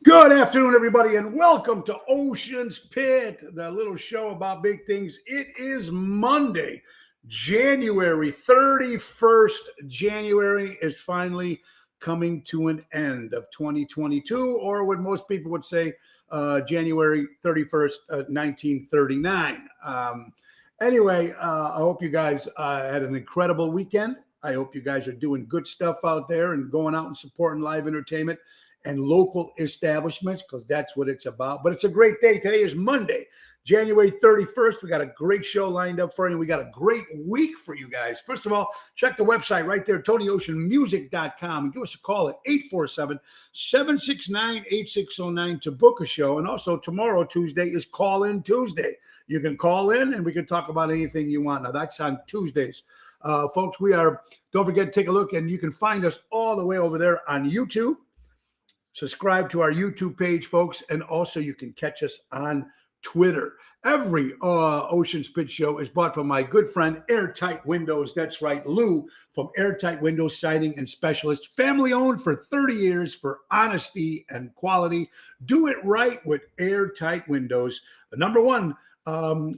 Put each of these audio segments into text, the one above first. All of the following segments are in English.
Good afternoon, everybody, and welcome to Ocean's Pit, the little show about big things. It is Monday, January 31st. January is finally coming to an end of 2022, or what most people would say, January 31st, 1939. Anyway, I hope you guys had an incredible weekend. I hope you guys are doing good stuff out there and going out and supporting live entertainment and local establishments, because that's what it's about. But it's a great day. Today is Monday, January 31st. We got a great show lined up for you. We got a great week for you guys. First of all, check the website right there, TonyOceanMusic.com, and give us a call at 847-769-8609 to book a show. And also tomorrow, Tuesday, is Call-In Tuesday. You can call in and we can talk about anything you want. Now, that's on Tuesdays. Folks, don't forget to take a look, and you can find us all the way over there on YouTube. Subscribe to our YouTube page, folks, and also you can catch us on Twitter. Every Ocean's Pit show is bought by my good friend Airtight Windows. That's right, Lou from Airtight Windows Siding and Specialist. Family owned for 30 years for honesty and quality. Do it right with Airtight Windows, the number one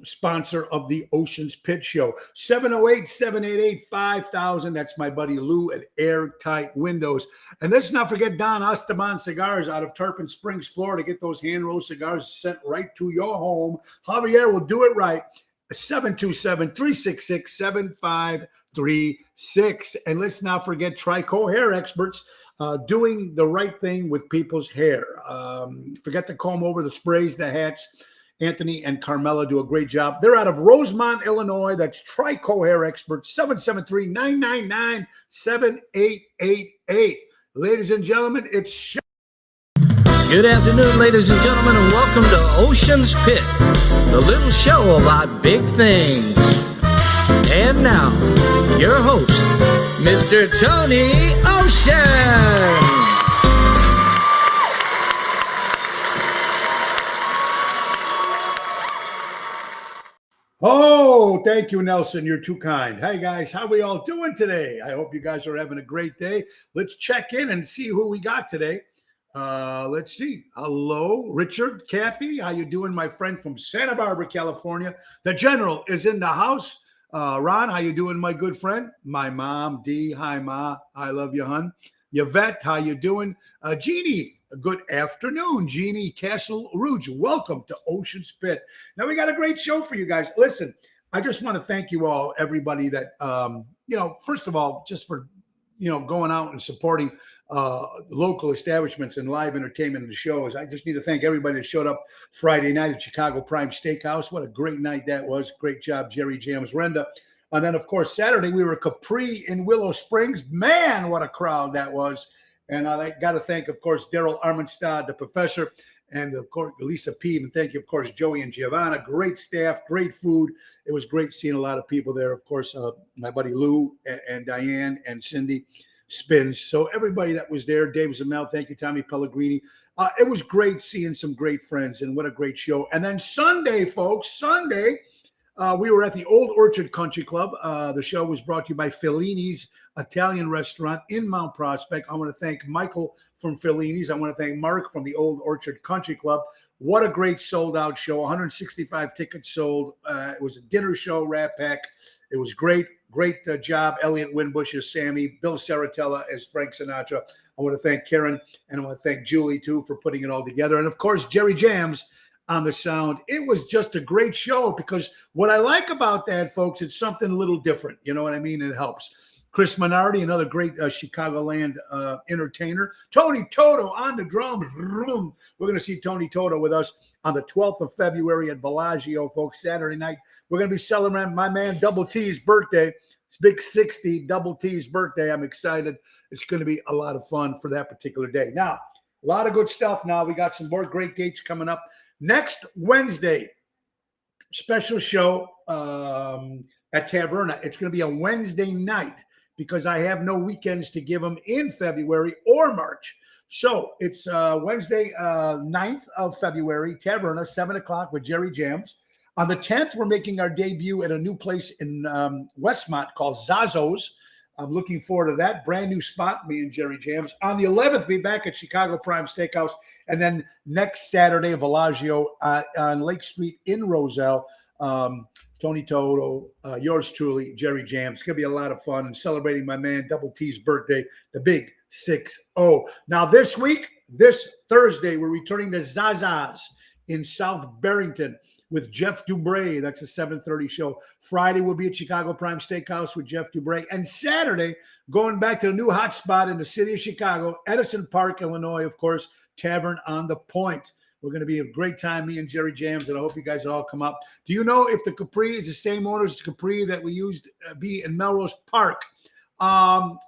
sponsor of the Ocean's Pit Show. 708-788-5000. That's my buddy Lou at Airtight Windows. And let's not forget Don Esteban Cigars out of Tarpon Springs, Florida. Get those hand-rolled cigars sent right to your home. Javier will do it right. 727-366-7536. And let's not forget Trico Hair Experts, doing the right thing with people's hair. Forget the comb over, the sprays, the hats. Anthony and Carmela do a great job. They're out of Rosemont, Illinois. That's Trico Hair Experts, 773-999-7888. Ladies and gentlemen, it's show. Good afternoon, ladies and gentlemen, and welcome to Ocean's Pit, the little show about big things. And now, your host, Mr. Tony Ocean. Oh, thank you, Nelson. You're too kind. Hey, guys, how we all doing today? I hope you guys are having a great day. Let's check in and see who we got today. Let's see. Hello, Richard, Kathy. How you doing, my friend from Santa Barbara, California? The General is in the house. Ron, how you doing, my good friend? My mom, Dee. Hi, Ma. I love you, hon. Yvette, how you doing? Jeannie, good afternoon. Jeannie Castle Rouge, welcome to Ocean's Pit. Now, we got a great show for you guys. Listen, I just want to thank you all, everybody that, first of all, just for, going out and supporting local establishments and live entertainment and the shows. I just need to thank everybody that showed up Friday night at Chicago Prime Steakhouse. What a great night that was. Great job, Jerry Jams Renda. And then, of course, Saturday, we were at Capri in Willow Springs. Man, what a crowd that was. And I got to thank, of course, Daryl Armenstad, the professor, and, of course, Lisa Peeb. And thank you, of course, Joey and Giovanna. Great staff, great food. It was great seeing a lot of people there. Of course, my buddy Lou and Diane and Cindy Spins. So everybody that was there, Dave Zamel, thank you, Tommy Pellegrini. It was great seeing some great friends, and what a great show. And then Sunday, folks, we were at the Old Orchard Country Club. The show was brought to you by Fellini's Italian Restaurant in Mount Prospect. I want to thank Michael from Fellini's. I want to thank Mark from the Old Orchard Country Club. What a great sold-out show. 165 tickets sold. It was a dinner show, Rat Pack. It was great. Great job. Elliot Winbush as Sammy. Bill Saratella as Frank Sinatra. I want to thank Karen, and I want to thank Julie, too, for putting it all together. And, of course, Jerry Jams on the sound. It was just a great show, because what I like about that, folks, it's something a little different. You know what I mean? It helps. Chris Minardi, another great Chicagoland entertainer. Tony Toto on the drums. We're going to see Tony Toto with us on the 12th of February at Bellagio, folks, Saturday night. We're going to be celebrating my man Double T's birthday. It's Big 60, Double T's birthday. I'm excited. It's going to be a lot of fun for that particular day. Now, a lot of good stuff now. We got some more great dates coming up. Next Wednesday, special show at Taverna. It's going to be a Wednesday night, because I have no weekends to give them in February or March. So it's Wednesday, 9th of February, Taverna, 7 o'clock with Jerry Jams. On the 10th, we're making our debut at a new place in Westmont called Zazzo's. I'm looking forward to that brand new spot, me and Jerry Jams. On the 11th, be back at Chicago Prime Steakhouse. And then next Saturday, Villaggio on Lake Street in Roselle. Tony Toto, yours truly, Jerry Jams. It's going to be a lot of fun and celebrating my man Double T's birthday, the big 6-0. Now, this Thursday, we're returning to Zaza's in South Barrington with Jeff Dubray. That's a 7:30 show. Friday, we'll be at Chicago Prime Steakhouse with Jeff Dubray. And Saturday, going back to the new hot spot in the city of Chicago, Edison Park, Illinois, of course, Tavern on the Point. We're going to be a great time, me and Jerry Jams, and I hope you guys all come up. Do you know if the Capri is the same owner as the Capri that we used to be in Melrose Park? Janine?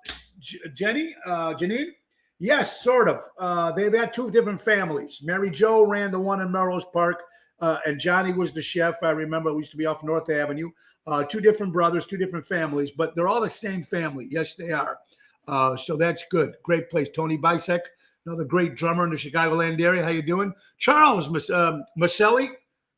Yes, sort of. They've had two different families. Mary Jo ran the one in Melrose Park, and Johnny was the chef. I remember we used to be off North Avenue. Two different brothers, two different families, but they're all the same family. Yes, they are. So that's good. Great place. Tony Bisek, another great drummer in the Chicagoland area. How you doing? Charles Maselli.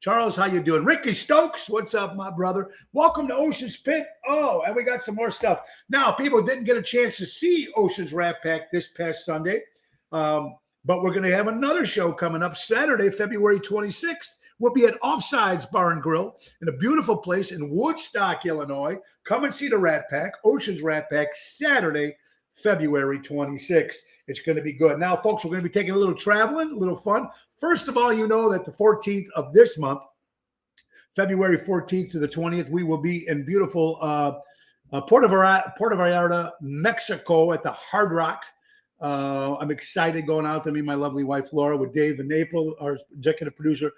Charles, how you doing? Ricky Stokes, what's up, my brother? Welcome to Ocean's Pit. Oh, and we got some more stuff. Now, people didn't get a chance to see Ocean's Rat Pack this past Sunday, but we're going to have another show coming up Saturday, February 26th. We'll be at Offsides Bar and Grill in a beautiful place in Woodstock, Illinois. Come and see the Rat Pack, Ocean's Rat Pack, Saturday, February 26th. It's going to be good. Now, folks, we're going to be taking a little traveling, a little fun. First of all, you know that the 14th of this month, February 14th to the 20th, we will be in beautiful Puerto Vallarta, Mexico at the Hard Rock. I'm excited going out to meet my lovely wife, Laura, with Dave and April, our executive producer.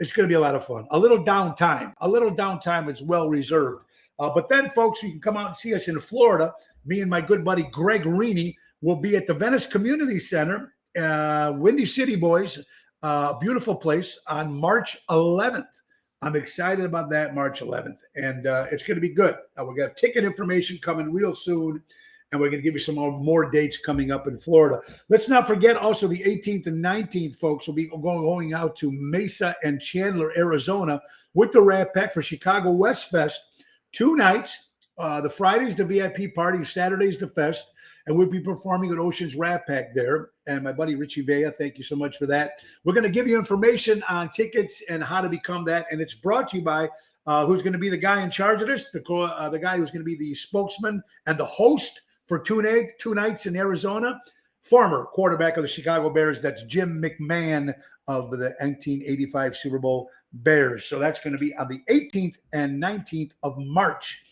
It's going to be a lot of fun. A little downtime is well reserved. But then, folks, you can come out and see us in Florida. Me and my good buddy, Greg Reaney, will be at the Venice Community Center, Windy City Boys, beautiful place, on March 11th. I'm excited about that, March 11th, and it's going to be good. We got ticket information coming real soon, and we're going to give you some more dates coming up in Florida. Let's not forget also the 18th and 19th, folks, will be going out to Mesa and Chandler, Arizona, with the Rat Pack for Chicago West Fest. 2 nights. The Friday's the VIP party, Saturday's the fest, and we'll be performing at Ocean's Rat Pack there. And my buddy Richie Vea, thank you so much for that. We're going to give you information on tickets and how to become that, and it's brought to you by who's going to be the guy in charge of this, the guy who's going to be the spokesman and the host for 2 nights in Arizona, former quarterback of the Chicago Bears. That's Jim McMahon of the 1985 Super Bowl Bears. So that's going to be on the 18th and 19th of March.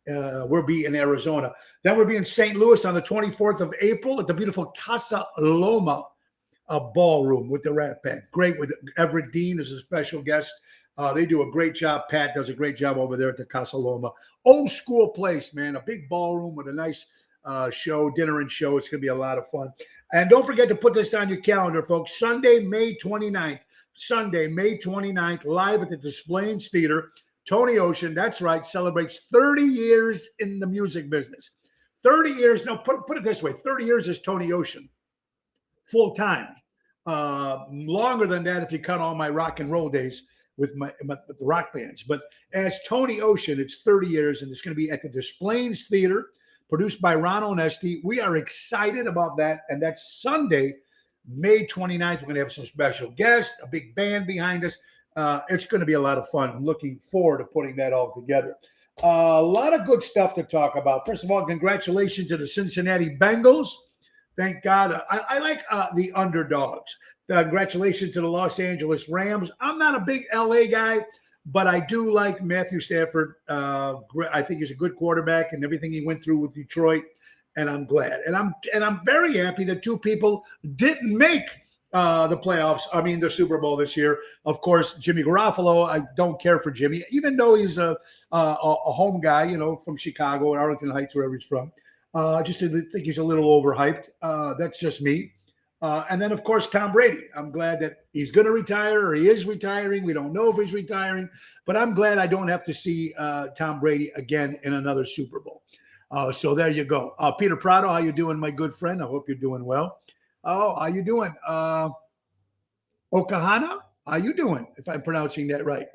We'll be in Arizona. Then we'll be in St. Louis on the 24th of April at the beautiful Casa Loma ballroom with the Rat Pack. Great, with Everett Dean as a special guest. They do a great job. Pat does a great job over there at the Casa Loma. Old school place, man. A big ballroom with a nice show, dinner and show. It's going to be a lot of fun. And don't forget to put this on your calendar, folks. Sunday, May 29th, live at the Des Plaines Theater. Tony Ocean, that's right, celebrates 30 years in the music business. 30 years, no, put it this way, 30 years is Tony Ocean, full time. Longer than that if you count all my rock and roll days with the rock bands. But as Tony Ocean, it's 30 years, and it's going to be at the Des Plaines Theater, produced by Ron Onesti. We are excited about that, and that's Sunday, May 29th. We're going to have some special guests, a big band behind us. It's going to be a lot of fun. I'm looking forward to putting that all together. A lot of good stuff to talk about. First of all, congratulations to the Cincinnati Bengals. Thank God. I like the underdogs. Congratulations to the Los Angeles Rams. I'm not a big LA guy, but I do like Matthew Stafford. I think he's a good quarterback, and everything he went through with Detroit, and I'm glad. And I'm very happy that 2 people didn't make the playoffs, the Super Bowl this year. Of course, Jimmy Garoppolo, I don't care for Jimmy, even though he's a home guy, from Chicago and Arlington Heights, wherever he's from. Just think he's a little overhyped. That's just me. And then, of course, Tom Brady. I'm glad that he's going to retire, or he is retiring. We don't know if he's retiring, but I'm glad I don't have to see Tom Brady again in another Super Bowl. So there you go. Peter Prado, how you doing, my good friend? I hope you're doing well. Oh, how you doing? Okahana, how you doing? If I'm pronouncing that right.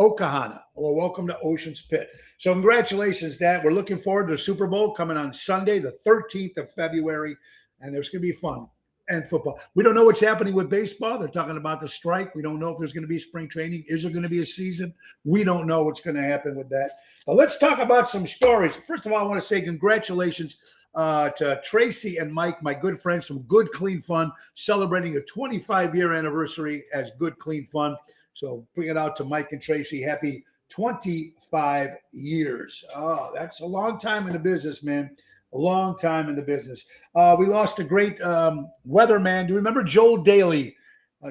Okahana, or welcome to Ocean's Pit. So congratulations, Dad. We're looking forward to the Super Bowl coming on Sunday, the 13th of February, and there's going to be fun and football. We don't know what's happening with baseball. They're talking about the strike. We don't know if there's going to be spring training. Is there going to be a season? We don't know what's going to happen with that. But let's talk about some stories. First of all, I want to say congratulations to Tracy and Mike, my good friends from Good Clean Fun, celebrating a 25-year anniversary as Good Clean Fun. So bring it out to Mike and Tracy. Happy 25 years. Oh, that's a long time in the business, man. A long time in the business. We lost a great weatherman. Do you remember Joel Daly?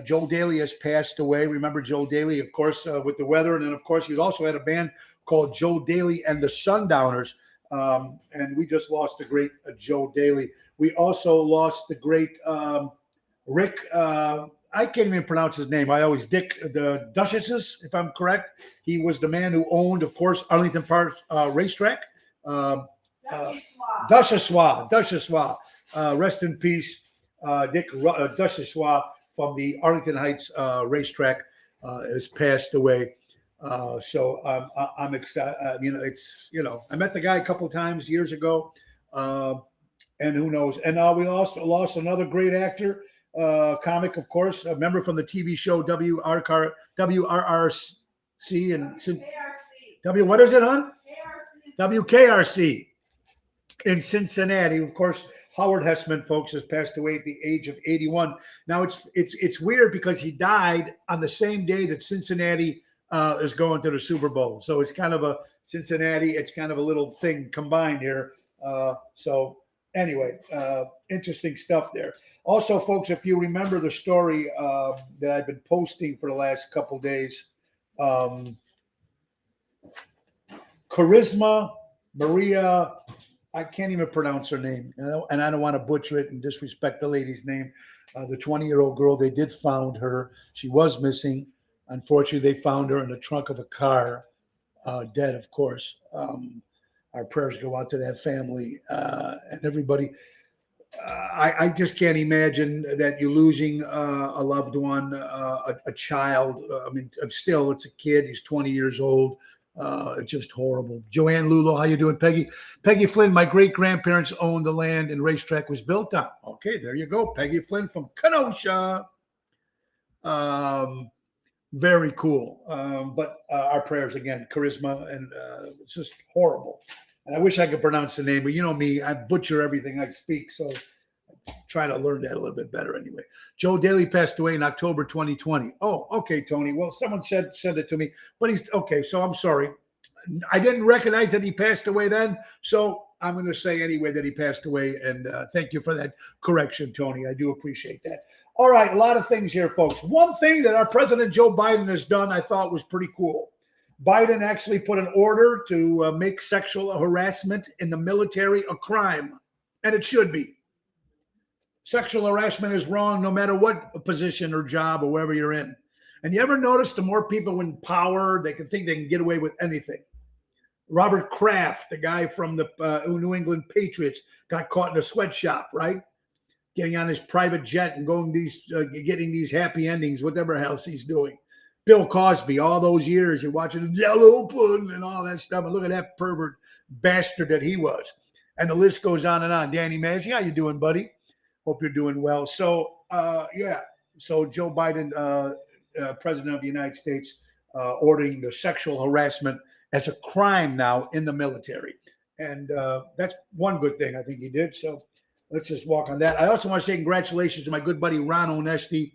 Joel Daly has passed away. Remember Joel Daly, of course, with the weather. And then, of course, he also had a band called Joel Daly and the Sundowners. And we just lost the great Joe Daly. We also lost the great Rick. I can't even pronounce his name. I always Dick the Duchesses, if I'm correct. He was the man who owned, of course, Arlington Park Racetrack. Duchessois. Rest in peace, Dick Duchessois from the Arlington Heights Racetrack has passed away. So I'm excited. I met the guy a couple of times years ago, and who knows? And we lost another great actor, comic, of course, a member from the TV show WRRC and what is it, hon? WKRC in Cincinnati. Of course, Howard Hessman, folks, has passed away at the age of 81. Now it's weird because he died on the same day that Cincinnati is going to the Super Bowl. So it's kind of a Cincinnati, it's kind of a little thing combined here. So anyway, interesting stuff there. Also, folks, if you remember the story that I've been posting for the last couple days, Charisma Maria, I can't even pronounce her name, and I don't want to butcher it and disrespect the lady's name. The 20-year-old girl, they did find her. She was missing. Unfortunately, they found her in the trunk of a car, dead, of course. Our prayers go out to that family and everybody. I just can't imagine that you're losing a loved one, a child. I mean, still, it's a kid. He's 20 years old. It's just horrible. Joanne Lulo, how you doing, Peggy? Peggy Flynn, my great-grandparents owned the land and racetrack was built on. Okay, there you go. Peggy Flynn from Kenosha. Very cool. But our prayers again, Charisma, and it's just horrible. And I wish I could pronounce the name, but you know me, I butcher everything I speak, so I try to learn that a little bit better anyway. Joe Daly passed away in October 2020. Oh, okay, Tony. Well, someone said it to me, but he's okay. So I'm sorry. I didn't recognize that he passed away then, so I'm going to say anyway that he passed away. And thank you for that correction, Tony. I do appreciate that. All right, a lot of things here, folks. One thing that our President Joe Biden has done, I thought was pretty cool. Biden actually put an order to make sexual harassment in the military a crime, and it should be. Sexual harassment is wrong no matter what position or job or wherever you're in. And you ever notice the more people in power, they can think they can get away with anything. Robert Kraft, the guy from the New England Patriots, got caught in a sweatshop, right? Getting on his private jet and getting these happy endings, whatever else he's doing. Bill Cosby, all those years, you're watching Yellow Pudding and all that stuff. And look at that pervert bastard that he was. And the list goes on and on. Danny Mazzi, how you doing, buddy? Hope you're doing well. So, So Joe Biden, President of the United States, ordering the sexual harassment as a crime now in the military. And that's one good thing I think he did. So let's just walk on that. I also want to say congratulations to my good buddy, Ron Onesti.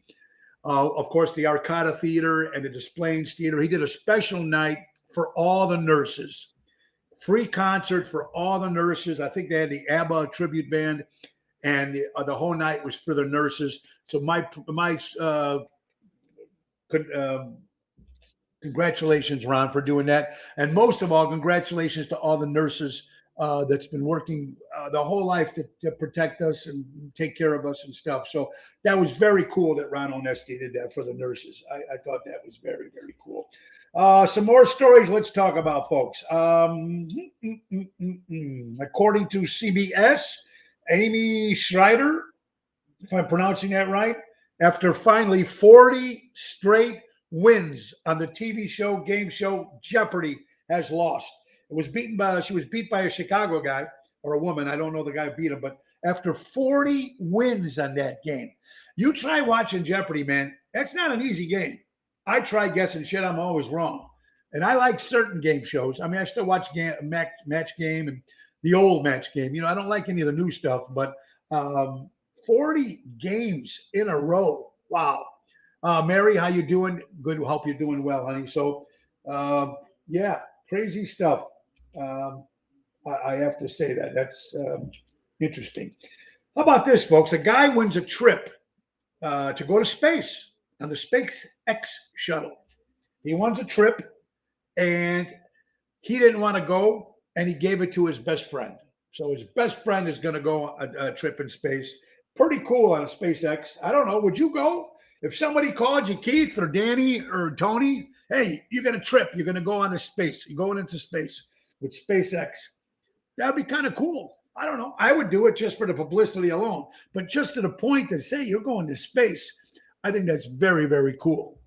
Of course, the Arcada Theater and the Des Plaines Theater. He did a special night for all the nurses. Free concert for all the nurses. I think they had the ABBA tribute band, and the whole night was for the nurses. So my congratulations, Ron, for doing that. And most of all, congratulations to all the nurses that's been working the whole life to protect us and take care of us and stuff. So that was very cool that Ron Onesti did that for the nurses. I thought that was very, very cool. Some more stories let's talk about, folks. According to CBS, Amy Schreider, if I'm pronouncing that right, after finally 40 straight wins on the TV show, game show Jeopardy has lost. She was beat by a Chicago guy or a woman. I don't know the guy who beat him, but after 40 wins on that game. You try watching Jeopardy, man. That's not an easy game. I try guessing shit. I'm always wrong. And I like certain game shows. I mean, I still watch Match Game and the old Match Game. You know, I don't like any of the new stuff, but 40 games in a row. Wow. Mary, how you doing? Good. Hope you're doing well, honey. So, yeah, crazy stuff. I have to say that. That's interesting. How about this, folks? A guy wins a trip to go to space on the SpaceX shuttle. He wants a trip, and he didn't want to go, and he gave it to his best friend. So his best friend is going to go a trip in space. Pretty cool on SpaceX. I don't know. Would you go? If somebody called you, Keith or Danny or Tony, hey, you got a trip. You're going to go on a space. You're going into space with SpaceX. That'd be kind of cool. I don't know. I would do it just for the publicity alone. But just to the point to say you're going to space, I think that's very, very cool.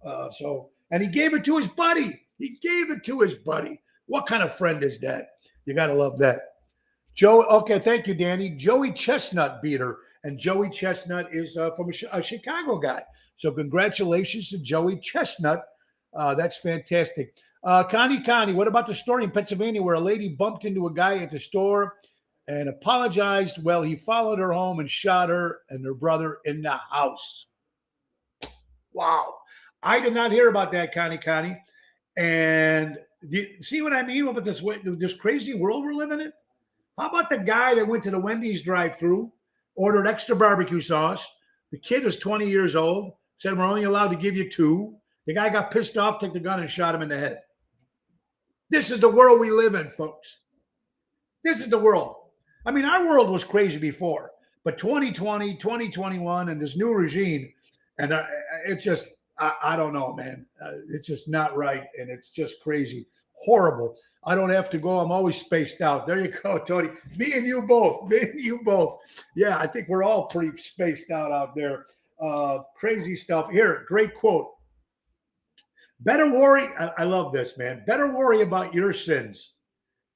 And he gave it to his buddy. He gave it to his buddy. What kind of friend is that? You got to love that. Joe, okay, thank you, Danny. Joey Chestnut beat her, and Joey Chestnut is from a Chicago guy. So congratulations to Joey Chestnut. That's fantastic. Connie, what about the story in Pennsylvania where a lady bumped into a guy at the store and apologized? Well, he followed her home and shot her and her brother in the house. Wow. I did not hear about that, Connie. And you see what I mean with this crazy world we're living in? How about the guy that went to the Wendy's drive-thru, ordered extra barbecue sauce? The kid was 20 years old, said we're only allowed to give you 2. The guy got pissed off, took the gun and shot him in the head. This is the world we live in, folks. This is the world. I mean, our world was crazy before, but 2020, 2021, and this new regime, and it's just, I don't know, man. It's just not right, and it's just crazy. Horrible. I don't have to go. I'm always spaced out. There you go, Tony. Me and you both. Yeah, I think we're all pretty spaced out there. Crazy stuff. Here, great quote. Better worry. I love this, man. Better worry about your sins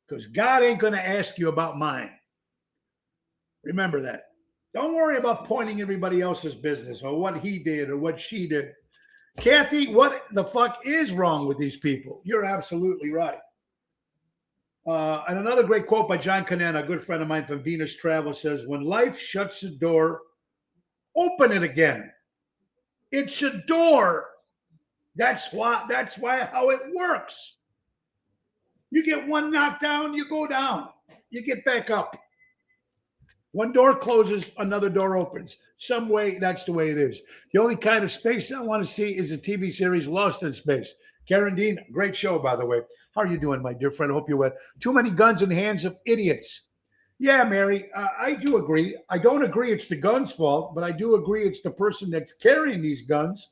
because God ain't going to ask you about mine. Remember that. Don't worry about pointing everybody else's business or what he did or what she did. Kathy, what the fuck is wrong with these people? You're absolutely right. And another great quote by John Canana, a good friend of mine from Venus Travel, says, when life shuts the door, open it again. It's a door. That's why how it works. You get one knocked down, you go down. You get back up. One door closes, another door opens. Some way, that's the way it is. The only kind of space I want to see is a TV series, Lost in Space. Karen Dean, great show, by the way. How are you doing, my dear friend? I hope you're well. Too many guns in the hands of idiots. Yeah, Mary, I do agree. I don't agree it's the gun's fault, but I do agree it's the person that's carrying these guns.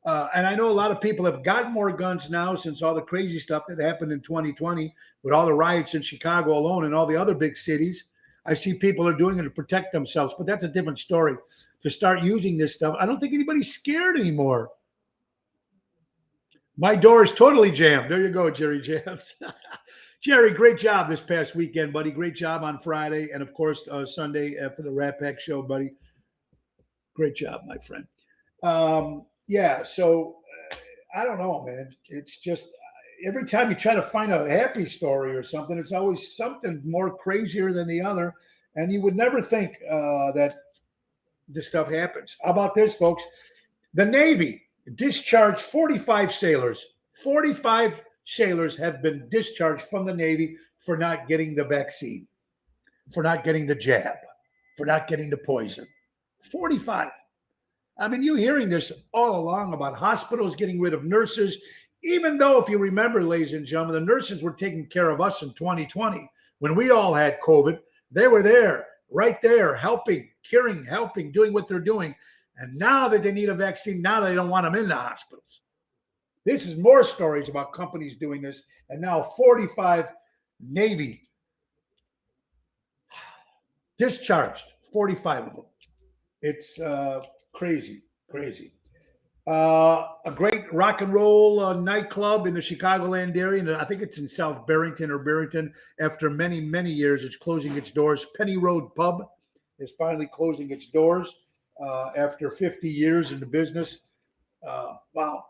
And I know a lot of people have gotten more guns now since all the crazy stuff that happened in 2020 with all the riots in Chicago alone and all the other big cities. I see people are doing it to protect themselves, but that's a different story. To start using this stuff, I don't think anybody's scared anymore. My door is totally jammed. There you go, Jerry Jams. Jerry, great job this past weekend, buddy. Great job on Friday and, of course, Sunday for the Rat Pack show, buddy. Great job, my friend. Yeah, so I don't know, man. It's just every time you try to find a happy story or something, it's always something more crazier than the other. And you would never think that this stuff happens. How about this, folks? The Navy discharged 45 sailors. 45 sailors have been discharged from the Navy for not getting the vaccine, for not getting the jab, for not getting the poison. 45. I mean, you're hearing this all along about hospitals getting rid of nurses, even though, if you remember, ladies and gentlemen, the nurses were taking care of us in 2020 when we all had COVID. They were there, right there, helping, curing, helping, doing what they're doing. And now that they need a vaccine, now they don't want them in the hospitals. This is more stories about companies doing this. And now 45 Navy discharged, 45 of them. It's crazy. A great rock and roll nightclub in the Chicagoland area. And I think it's in South Barrington or Barrington. After many, many years, it's closing its doors. Penny Road Pub is finally closing its doors after 50 years in the business. Wow.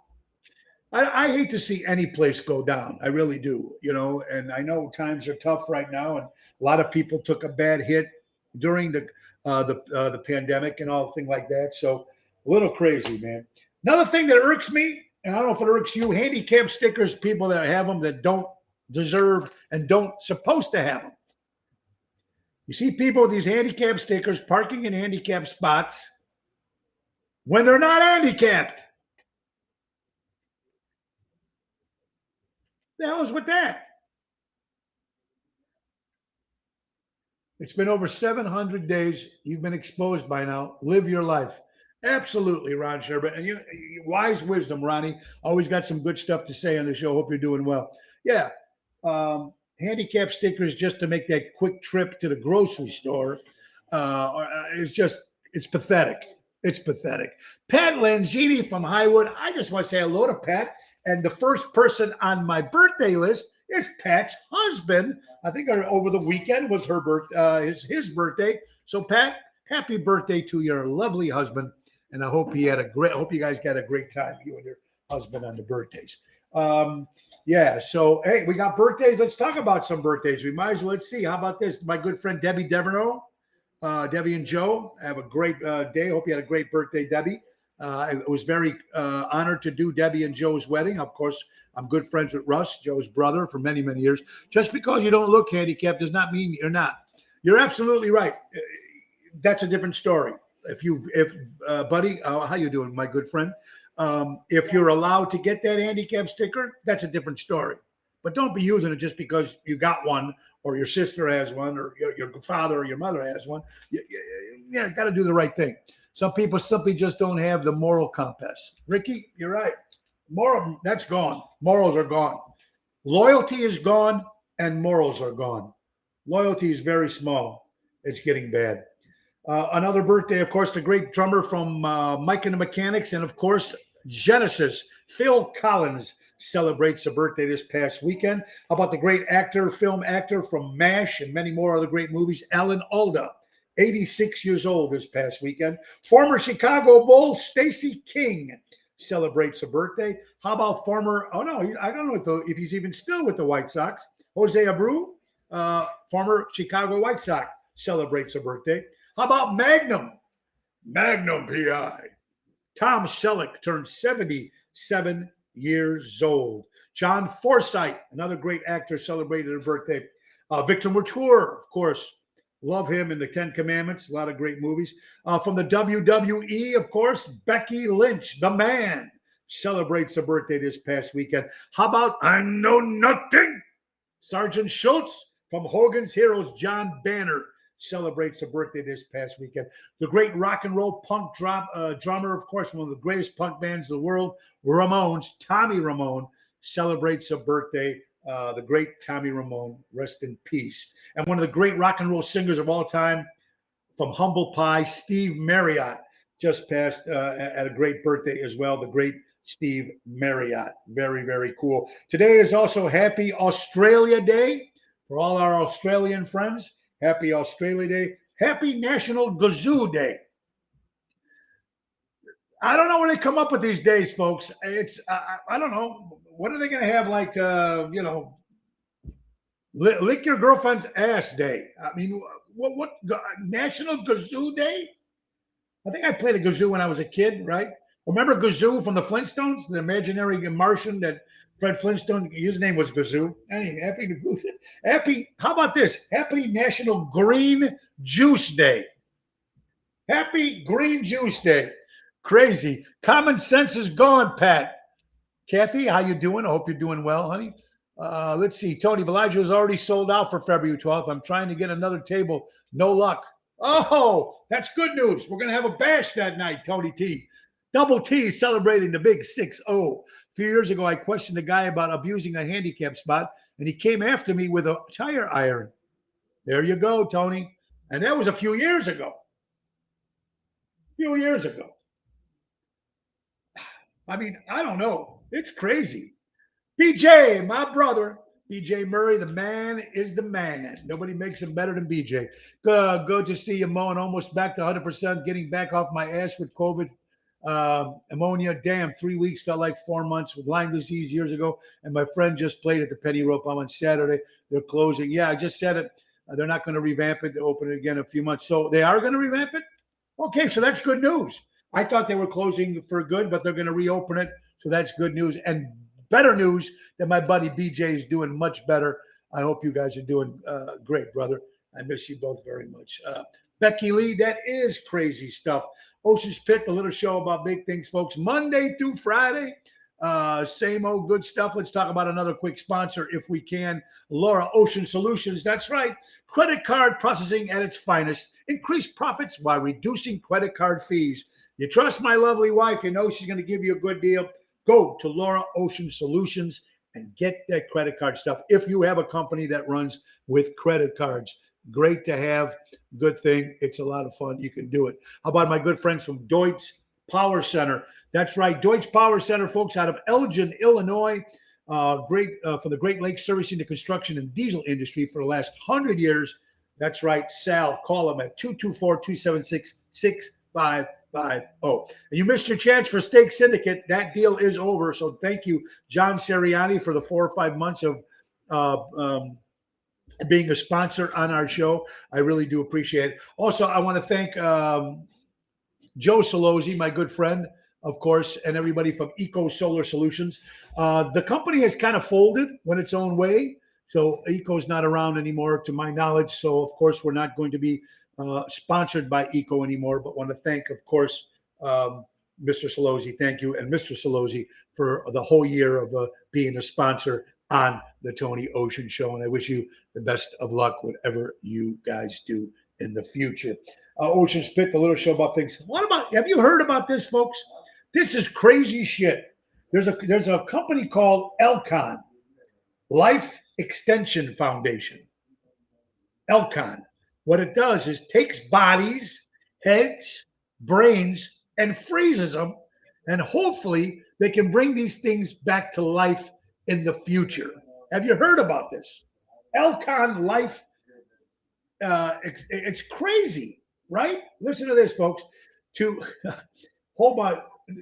I hate to see any place go down. I really do, and I know times are tough right now, and a lot of people took a bad hit during the pandemic and all things like that. So a little crazy, man. Another thing that irks me, and I don't know if it irks you, handicap stickers, people that have them that don't deserve and don't supposed to have them. You see people with these handicap stickers parking in handicap spots when they're not handicapped. The hell is with that? It's been over 700 days. You've been exposed by now. Live your life. Absolutely, Ron Sherbert. And you wise wisdom, Ronnie. Always got some good stuff to say on the show. Hope you're doing well. Yeah. Handicap stickers just to make that quick trip to the grocery store. It's pathetic. It's pathetic. Pat Lanzini from Highwood. I just want to say hello to Pat. And the first person on my birthday list is Pat's husband. I think over the weekend was his birthday. So Pat, happy birthday to your lovely husband. And I hope you guys got a great time, you and your husband, on the birthdays. So hey, we got birthdays. Let's talk about some birthdays. We might as well. Let's see. How about this? My good friend Debbie Devereux. Debbie and Joe, have a great day. Hope you had a great birthday, Debbie. I was very honored to do Debbie and Joe's wedding. Of course, I'm good friends with Russ, Joe's brother, for many, many years. Just because you don't look handicapped does not mean you're not. You're absolutely right. That's a different story. Buddy, how you doing, my good friend? If you're allowed to get that handicap sticker, that's a different story. But don't be using it just because you got one, or your sister has one, or your father or your mother has one. Got to do the right thing. Some people simply just don't have the moral compass. Ricky, you're right. That's gone. Morals are gone. Loyalty is gone, and morals are gone. Loyalty is very small. It's getting bad. Another birthday, of course, the great drummer from Mike and the Mechanics, and of course, Genesis, Phil Collins, celebrates a birthday this past weekend. How about the great film actor from MASH and many more other great movies, Alan Alda, 86 years old this past weekend. Former Chicago Bull Stacey King celebrates a birthday. How about I don't know if he's even still with the White Sox, Jose Abreu, former Chicago White Sox, celebrates a birthday. How about Magnum PI? Tom Selleck turned 77 years old. John Forsythe, another great actor, celebrated a birthday. Victor Mature, of course, love him in the Ten Commandments, a lot of great movies. From the WWE, of course, Becky Lynch, the man, celebrates a birthday this past weekend. How about I Know Nothing? Sergeant Schultz from Hogan's Heroes, John Banner, celebrates a birthday this past weekend. The great rock and roll punk drummer, of course, one of the greatest punk bands in the world, Ramones, Tommy Ramone, celebrates a birthday. The great Tommy Ramone, rest in peace. And one of the great rock and roll singers of all time, from Humble Pie, Steve Marriott, just passed at a great birthday as well. The great Steve Marriott. Very, very cool. Today is also Happy Australia Day for all our Australian friends. Happy Australia Day. Happy National Gazoo Day. I don't know where they come up with these days, folks. It's I don't know. What are they going to have, like, lick your girlfriend's ass day? I mean, what National Gazoo Day? I think I played a gazoo when I was a kid, right? Remember Gazoo from the Flintstones, the imaginary Martian that Fred Flintstone, his name was Gazoo. Anyway, how about this? Happy National Green Juice Day. Happy Green Juice Day. Crazy. Common sense is gone, Pat. Kathy, how you doing? I hope you're doing well, honey. Let's see. Tony Villaggio is already sold out for February 12th. I'm trying to get another table. No luck. Oh, that's good news. We're going to have a bash that night, Tony T. Double T celebrating the big 6-0. A few years ago, I questioned a guy about abusing a handicap spot, and he came after me with a tire iron. There you go, Tony. And that was a few years ago. I mean, I don't know. It's crazy. BJ, my brother, BJ Murray, the man is the man. Nobody makes him better than BJ. Good to see you, Mo, and almost back to 100%, getting back off my ass with COVID. Ammonia, damn, 3 weeks felt like 4 months with Lyme disease years ago. And my friend just played at the Penny Rope on Saturday. They're closing. Yeah, I just said it. They're not going to revamp it to open it again in a few months. So they are going to revamp it? Okay, so that's good news. I thought they were closing for good, but they're going to reopen it. So that's good news. And better news that my buddy BJ is doing much better. I hope you guys are doing great, brother. I miss you both very much. Becky Lee, that is crazy stuff. Ocean's Pit, the little show about big things, folks. Monday through Friday, same old good stuff. Let's talk about another quick sponsor if we can. Laura Ocean Solutions. That's right. Credit card processing at its finest. Increase profits while reducing credit card fees. You trust my lovely wife. You know she's going to give you a good deal. Go to Laura Ocean Solutions and get that credit card stuff. If you have a company that runs with credit cards, great to have. Good thing. It's a lot of fun. You can do it. How about my good friends from Deutsch Power Center? That's right. Deutsch Power Center, folks, out of Elgin, Illinois. Great for the Great Lakes, servicing the construction and diesel industry for the last 100 years. That's right. Sal, call them at 224-276-6550. And you missed your chance for Steak Syndicate. That deal is over. So thank you, John Seriani, for the 4 or 5 months of being a sponsor on our show. I really do appreciate it. Also, I want to thank Joe Solozzi, my good friend, of course, and everybody from Eco Solar Solutions. The company has kind of folded, went its own way. So Eco's not around anymore, to my knowledge. So, of course, we're not going to be sponsored by Eco anymore, but want to thank, of course, Mr. Solozzi. Thank you. And Mr. Solozzi for the whole year of being a sponsor on the Tony Ocean Show. And I wish you the best of luck, whatever you guys do in the future. Ocean's Pit, the little show about things. Have you heard about this, folks? This is crazy shit. There's a company called Elcon, Life Extension Foundation. Elcon. What it does is takes bodies, heads, brains, and freezes them. And hopefully they can bring these things back to life in the future. Have you heard about this? Elcon Life. It's crazy, right? Listen to this, folks.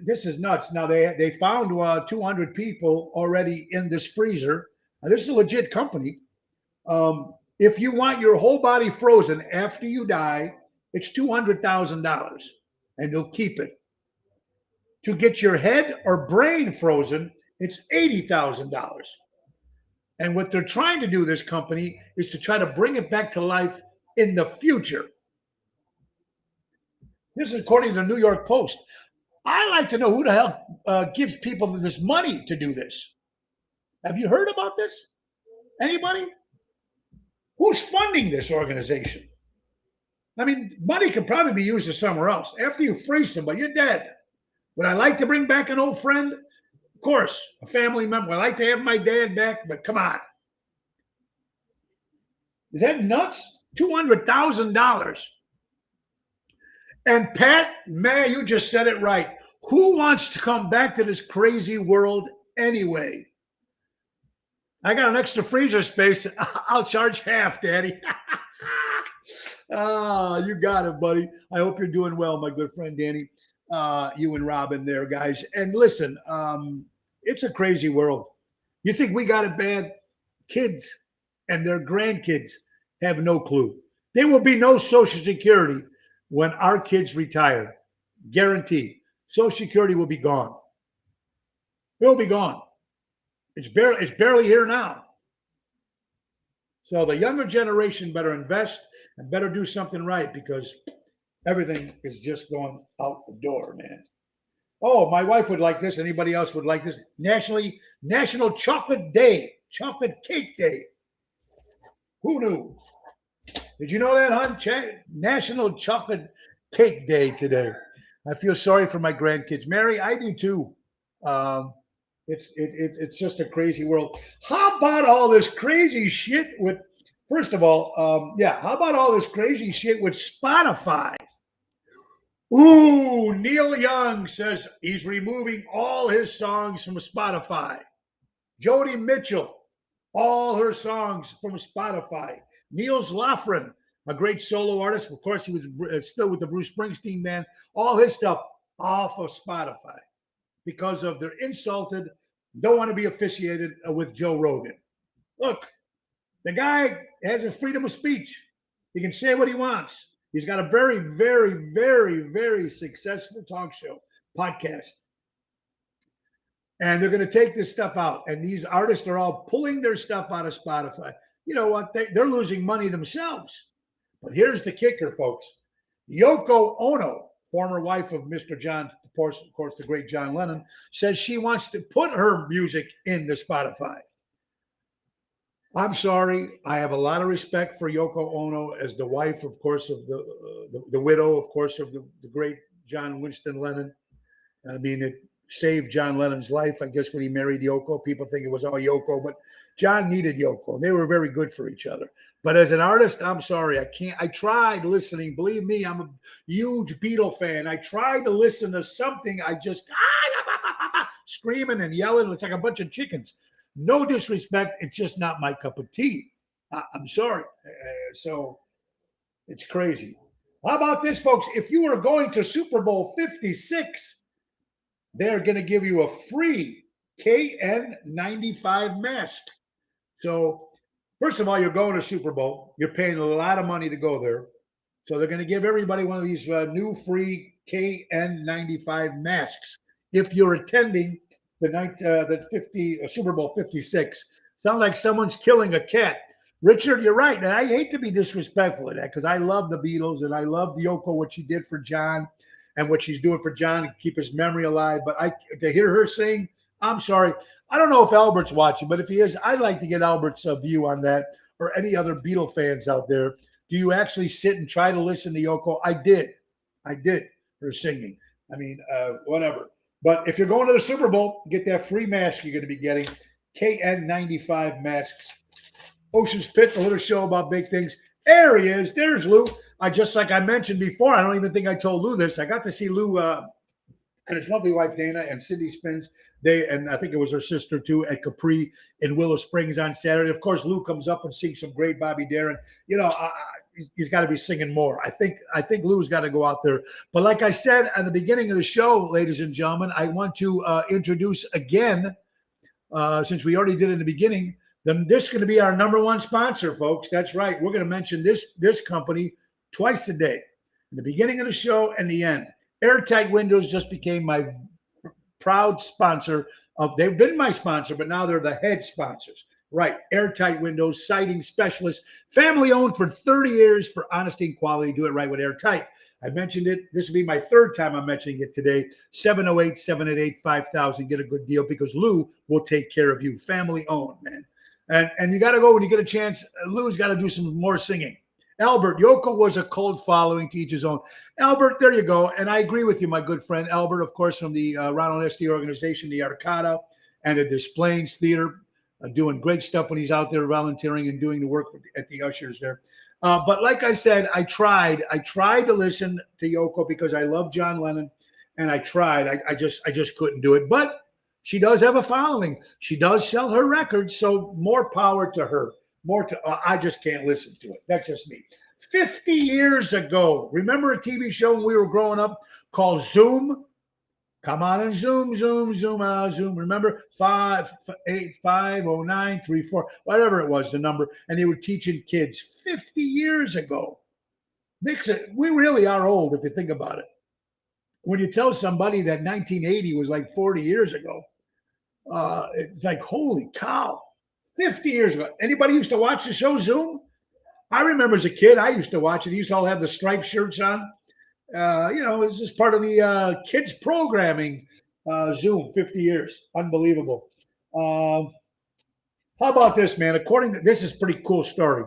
This is nuts. Now they found 200 people already in this freezer. Now, this is a legit company. If you want your whole body frozen after you die, it's $200,000, and you'll keep it. To get your head or brain frozen, it's $80,000. And what they're trying to do, this company, is to try to bring it back to life in the future. This is according to the New York Post. I like to know who the hell gives people this money to do this. Have you heard about this? Anybody? Who's funding this organization? I mean, money can probably be used somewhere else. After you freeze somebody, you're dead. Would I like to bring back an old friend? Of course, a family member. Would I like to have my dad back? But come on. Is that nuts? $200,000. And Pat, man, you just said it right. Who wants to come back to this crazy world anyway? I got an extra freezer space. I'll charge half, Daddy. You got it, buddy. I hope you're doing well, my good friend Danny. You and Robin there, guys. And listen, it's a crazy world. You think we got it bad? Kids and their grandkids have no clue. There will be no Social Security when our kids retire. Guaranteed. Social Security will be gone. It will be gone. It's barely here now. So the younger generation better invest and better do something right, because everything is just going out the door, man. Oh, my wife would like this. Anybody else would like this? National Chocolate Day, Chocolate Cake Day. Who knew? Did you know that, hon? National Chocolate Cake Day today. I feel sorry for my grandkids. Mary, I do too. It's just a crazy world. How about all this crazy shit with, first of all, how about all this crazy shit with Spotify? Ooh, Neil Young says he's removing all his songs from Spotify. Joni Mitchell, all her songs from Spotify. Niels Lofgren, a great solo artist. Of course, he was still with the Bruce Springsteen band. All his stuff off of Spotify because of their insulted, don't want to be affiliated with Joe Rogan. Look, the guy has a freedom of speech. He can say what he wants. He's got a very, very, very, very successful talk show, podcast. And they're going to take this stuff out. And these artists are all pulling their stuff out of Spotify. You know what? They're losing money themselves. But here's the kicker, folks. Yoko Ono, former wife of Mr. John, of course, the great John Lennon, says she wants to put her music into Spotify. I'm sorry. I have a lot of respect for Yoko Ono as the wife, of course, of the widow, of course, of the great John Winston Lennon. I mean, it saved John Lennon's life, I guess, when he married Yoko. People think it was all Yoko, but John needed Yoko. They were very good for each other. But as an artist, I'm sorry. I can't. I tried listening. Believe me, I'm a huge Beatle fan. I tried to listen to something. I just screaming and yelling. It's like a bunch of chickens. No disrespect. It's just not my cup of tea. I'm sorry. So it's crazy. How about this, folks? If you were going to Super Bowl 56, they're going to give you a free KN95 mask. So, first of all, you're going to Super Bowl. You're paying a lot of money to go there. So they're going to give everybody one of these new free KN95 masks if you're attending the Super Bowl 56. Sound like someone's killing a cat. Richard, you're right. And I hate to be disrespectful of that because I love the Beatles and I love Yoko, what she did for John and what she's doing for John to keep his memory alive. But to hear her sing, I'm sorry. I don't know if Albert's watching, but if he is, I'd like to get Albert's view on that or any other Beatle fans out there. Do you actually sit and try to listen to Yoko? I did. Her singing. I mean, whatever. But if you're going to the Super Bowl, get that free mask you're going to be getting. KN95 masks. Ocean's Pit, a little show about big things. There he is. There's Lou. Just like I mentioned before, I don't even think I told Lou this. I got to see Lou and his lovely wife, Dana, and Cindy Spins. And I think it was her sister, too, at Capri in Willow Springs on Saturday. Of course, Lou comes up and sings some great Bobby Darin. You know, he's got to be singing more. I think Lou's got to go out there. But like I said at the beginning of the show, ladies and gentlemen, I want to introduce again, since we already did in the beginning, this is going to be our number one sponsor, folks. That's right. We're going to mention this company twice a day, in the beginning of the show and the end. Airtight Windows just became my proud sponsor they've been my sponsor, but now they're the head sponsors. Right. Airtight Windows, siding specialist, family owned for 30 years for honesty and quality. Do it right with Airtight. I mentioned it. This will be my third time I'm mentioning it today. 708-788-5000. Get a good deal because Lou will take care of you. Family owned, man. And you got to go when you get a chance. Lou's got to do some more singing. Albert, Yoko was a cold following, to each his own. Albert, there you go. And I agree with you, my good friend. Albert, of course, from the Ronald Esty organization, the Arcada, and the Des Plaines Theater, doing great stuff when he's out there volunteering and doing the work at the Ushers there. But like I said, I tried to listen to Yoko because I love John Lennon, and I tried. I just couldn't do it. But she does have a following. She does sell her records, so more power to her. I just can't listen to it. That's just me. 50 years ago, remember a TV show when we were growing up called Zoom? Come on and zoom out, zoom. Remember 5850934, whatever it was, the number. And they were teaching kids 50 years ago. We really are old if you think about it. When you tell somebody that 1980 was like 40 years ago, it's like, holy cow. 50 years ago. Anybody used to watch the show Zoom? I remember as a kid, I used to watch it. He used to all have the striped shirts on. It's just part of the kids programming. Zoom, 50 years. Unbelievable. How about this, man? This is a pretty cool story.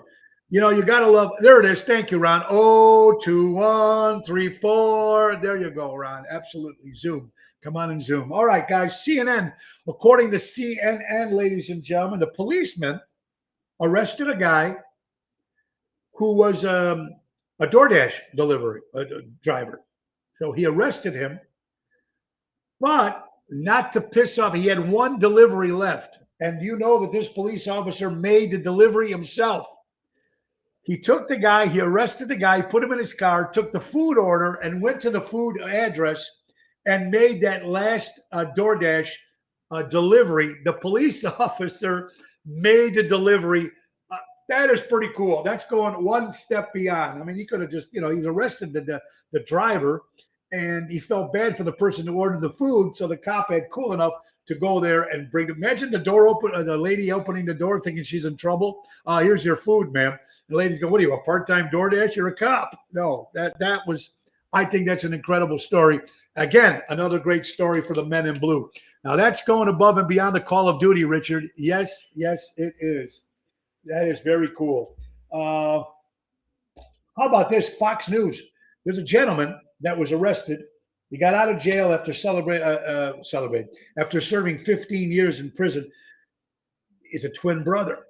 You got to love. There it is. Thank you, Ron. 02134. There you go, Ron. Absolutely. Zoom. Come on and Zoom. All right, guys. CNN. According to CNN, ladies and gentlemen, the policeman arrested a guy who was a DoorDash driver. So he arrested him, but not to piss off. He had one delivery left. And you know that this police officer made the delivery himself. He took the guy, he arrested the guy, put him in his car, took the food order, and went to the food address and made that last DoorDash delivery. The police officer made the delivery. That is pretty cool. That's going one step beyond. I mean, he could have just, he was arrested the driver, and he felt bad for the person who ordered the food. So the cop had cool enough to go there and bring. Imagine the door open, the lady opening the door thinking she's in trouble. Here's your food, ma'am. The lady's going, "What are you, a part-time DoorDash? You're a cop." No, that was. I think that's an incredible story. Again, another great story for the men in blue. Now that's going above and beyond the Call of Duty, Richard. Yes, it is. That is very cool. How about this? Fox News. There's a gentleman that was arrested. He got out of jail after after serving 15 years in prison. He's a twin brother.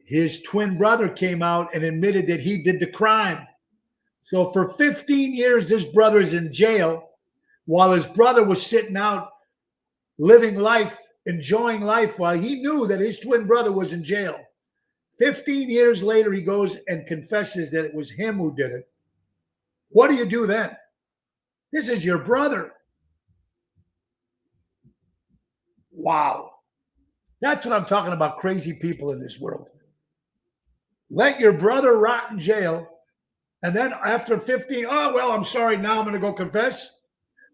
His twin brother came out and admitted that he did the crime. So for 15 years, this brother is in jail while his brother was sitting out, living life, enjoying life, while he knew that his twin brother was in jail. 15 years later, he goes and confesses that it was him who did it. What do you do then? This is your brother. Wow. That's what I'm talking about, crazy people in this world. Let your brother rot in jail, and then after 15, I'm sorry, now I'm going to go confess.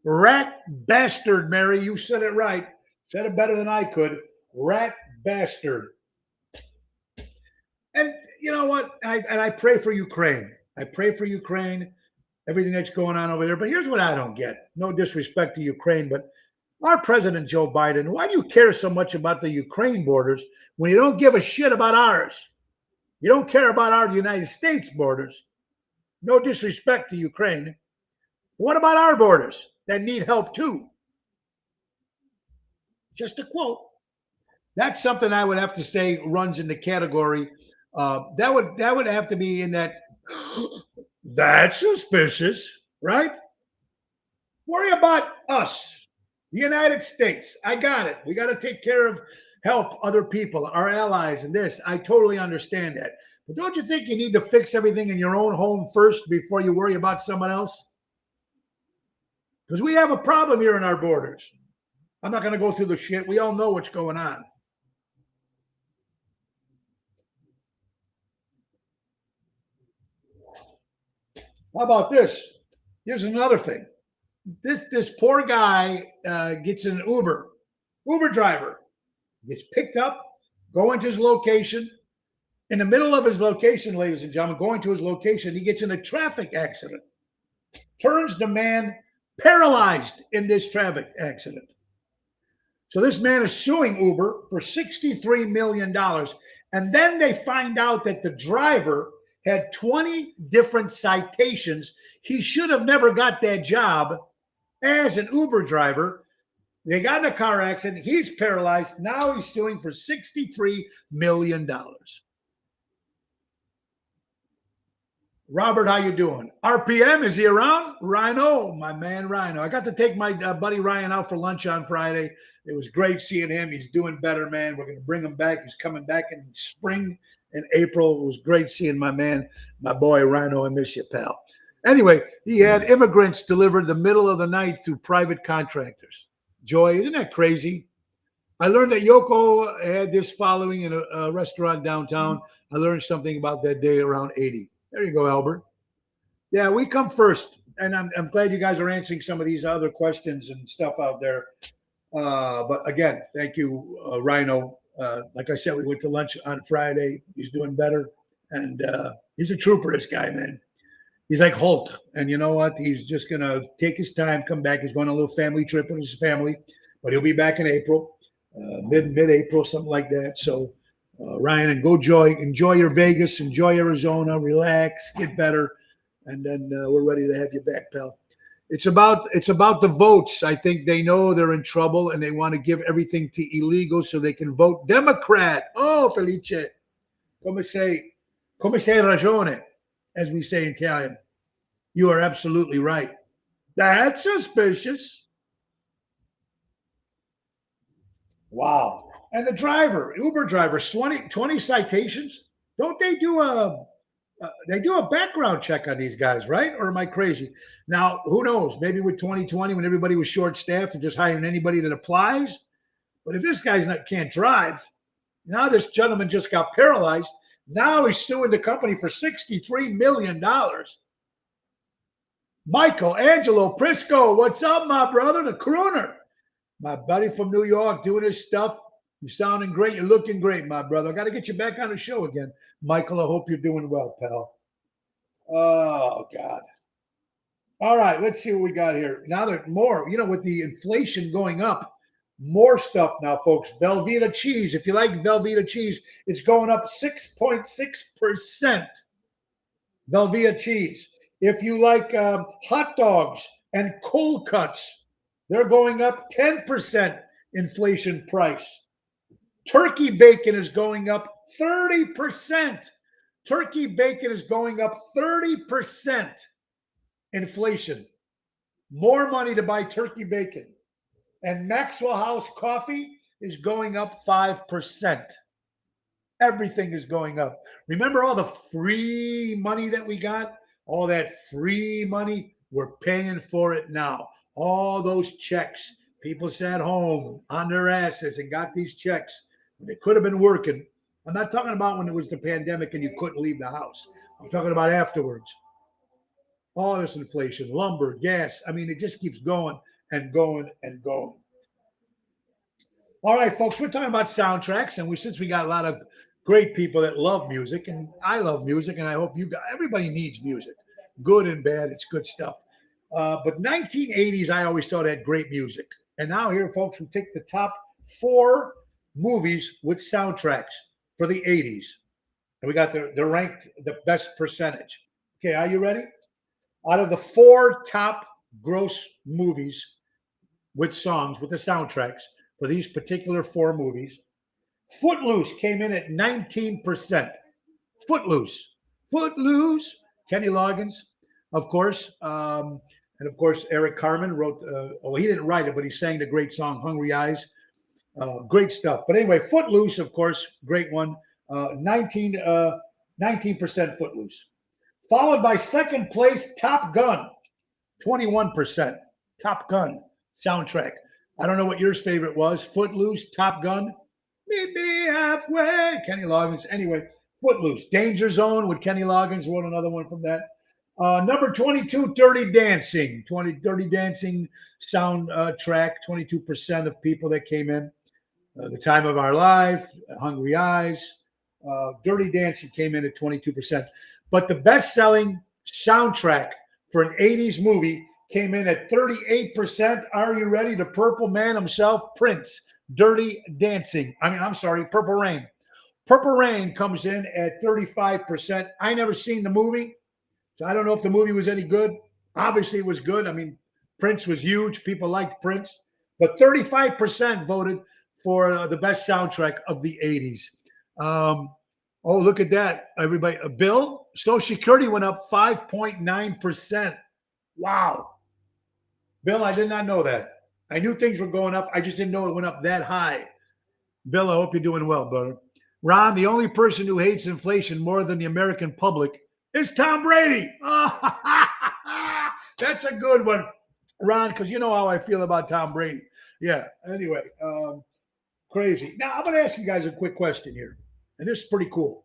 Rat bastard, Mary. You said it right. Said it better than I could. Rat bastard. And you know what? I pray for Ukraine. I pray for Ukraine, everything that's going on over there. But here's what I don't get. No disrespect to Ukraine, but our President Joe Biden, why do you care so much about the Ukraine borders when you don't give a shit about ours? You don't care about our United States borders. No disrespect to Ukraine. What about our borders that need help too? Just a quote. That's something I would have to say runs in the category. That would have to be in that. That's suspicious, right? Worry about us, the United States. I got it. We got to take care of, help other people, our allies, and this. I totally understand that. But don't you think you need to fix everything in your own home first before you worry about someone else? Because we have a problem here in our borders. I'm not going to go through the shit. We all know what's going on. How about this? Here's another thing. This poor guy gets an Uber driver, gets picked up, going to his location. In the middle of his location, ladies and gentlemen, going to his location, he gets in a traffic accident. Turns the man paralyzed in this traffic accident. So this man is suing Uber for $63 million. And then they find out that the driver had 20 different citations. He should have never got that job as an Uber driver. They got in a car accident. He's paralyzed. Now he's suing for $63 million. Robert, how you doing? RPM, is he around? Rhino, my man Rhino. I got to take my buddy Ryan out for lunch on Friday. It was great seeing him. He's doing better, man. We're going to bring him back. He's coming back in spring and April. It was great seeing my man, my boy Rhino. I miss you, pal. Anyway, he had immigrants delivered the middle of the night through private contractors. Joy, isn't that crazy? I learned that Yoko had this following in a restaurant downtown. I learned something about that day around 80. There you go, Albert. Yeah, we come first. And I'm glad you guys are answering some of these other questions and stuff out there. But again, thank you, Rhino. Like I said, we went to lunch on Friday. He's doing better. And he's a trooper, this guy, man. He's like Hulk. And you know what? He's just going to take his time, come back. He's going on a little family trip with his family. But he'll be back in April, mid-April, something like that. So, Ryan, and enjoy your Vegas, enjoy Arizona, relax, get better, and then we're ready to have you back, pal. It's about the votes. I think they know they're in trouble, and they want to give everything to illegals so they can vote Democrat. Oh, Felice, come say ragione, as we say in Italian. You are absolutely right. That's suspicious. Wow. And the driver, Uber driver, 20 citations. Don't they do a background check on these guys, right? Or am I crazy? Now, who knows? Maybe with 2020, when everybody was short staffed, and just hiring anybody that applies. But if this guy's not can't drive, now this gentleman just got paralyzed. Now he's suing the company for $63 million. Michael Angelo Prisco, what's up, my brother? The crooner. My buddy from New York doing his stuff. You're sounding great. You're looking great, my brother. I got to get you back on the show again. Michael, I hope you're doing well, pal. Oh, God. All right, let's see what we got here. Now there's more, with the inflation going up, more stuff now, folks. Velveeta cheese. If you like Velveeta cheese, it's going up 6.6%. Velveeta cheese. If you like hot dogs and cold cuts, they're going up 10% inflation price. Turkey bacon is going up 30%. Turkey bacon is going up 30% inflation. More money to buy turkey bacon. And Maxwell House coffee is going up 5%. Everything is going up. Remember all the free money that we got? All that free money, we're paying for it now. All those checks. People sat home on their asses and got these checks. They could have been working. I'm not talking about when it was the pandemic and you couldn't leave the house. I'm talking about afterwards. All this inflation, lumber, gas. I mean, it just keeps going and going and going. All right, folks, we're talking about soundtracks. And since we got a lot of great people that love music, and I love music, and I hope everybody needs music. Good and bad, it's good stuff. But 1980s, I always thought had great music. And now here, folks, we take the top 4 movies with soundtracks for the 80s. And we got they're ranked the best percentage. Okay, are you ready? Out of the 4 top gross movies with songs, with the soundtracks for these particular 4 movies, Footloose came in at 19%. Footloose. Kenny Loggins, of course. And of course, Eric Carmen wrote, he didn't write it, but he sang the great song, Hungry Eyes. Great stuff. But anyway, Footloose, of course, great one. 19% Footloose. Followed by second place, Top Gun, 21%. Top Gun soundtrack. I don't know what yours favorite was. Footloose, Top Gun, Meet Me Halfway, Kenny Loggins. Anyway, Footloose. Danger Zone with Kenny Loggins, wrote another one from that. Number 22, Dirty Dancing. Dirty Dancing soundtrack, 22% of people that came in. The Time of Our Life, Hungry Eyes. Dirty Dancing came in at 22%. But the best-selling soundtrack for an 80s movie came in at 38%. Are you ready? The Purple Man himself, Prince. Dirty Dancing. Purple Rain. Purple Rain comes in at 35%. I never seen the movie, so I don't know if the movie was any good. Obviously, it was good. I mean, Prince was huge. People liked Prince. But 35% voted for the best soundtrack of the 80s. Oh, look at that, everybody. Bill, Social Security went up 5.9%. Wow. Bill, I did not know that. I knew things were going up. I just didn't know it went up that high. Bill, I hope you're doing well, brother. Ron, the only person who hates inflation more than the American public is Tom Brady. That's a good one, Ron, because you know how I feel about Tom Brady. Yeah, anyway, crazy. Now, I'm going to ask you guys a quick question here, and this is pretty cool.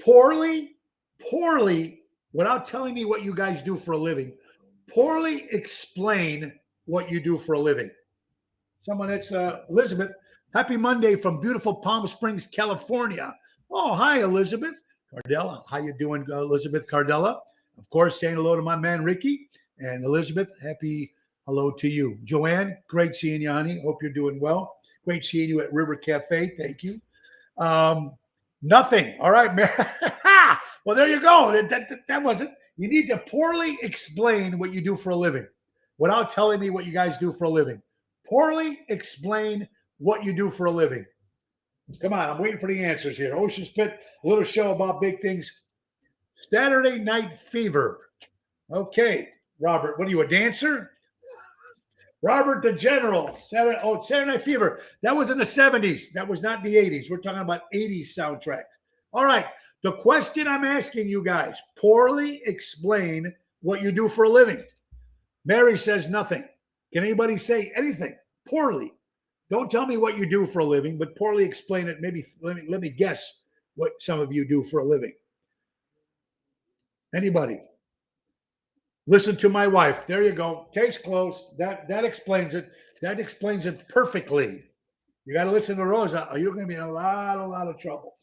Poorly, without telling me what you guys do for a living, poorly explain what you do for a living. Someone that's Elizabeth. Happy Monday from beautiful Palm Springs, California. Oh, hi, Elizabeth Cardella. How you doing, Elizabeth Cardella? Of course, saying hello to my man, Ricky. And Elizabeth, happy hello to you. Joanne, great seeing you, honey. Hope you're doing well. Great seeing you at River Cafe. Thank you. Nothing. All right, man. Well, there you go. That wasn't. You need to poorly explain what you do for a living without telling me what you guys do for a living. Poorly explain what you do for a living. Come on, I'm waiting for the answers here. Ocean's Pit, a little show about big things. Saturday Night Fever. Okay. Robert, what are you, a dancer? Robert the General. Saturday Night Fever. That was in the 70s. That was not the 80s. We're talking about 80s soundtracks. All right. The question I'm asking you guys, poorly explain what you do for a living. Mary says nothing. Can anybody say anything? Poorly. Don't tell me what you do for a living, but poorly explain it. Maybe let me guess what some of you do for a living. Anybody? Listen to my wife. There you go. Case closed. That explains it. That explains it perfectly. You got to listen to Rosa, or you're going to be in a lot of trouble.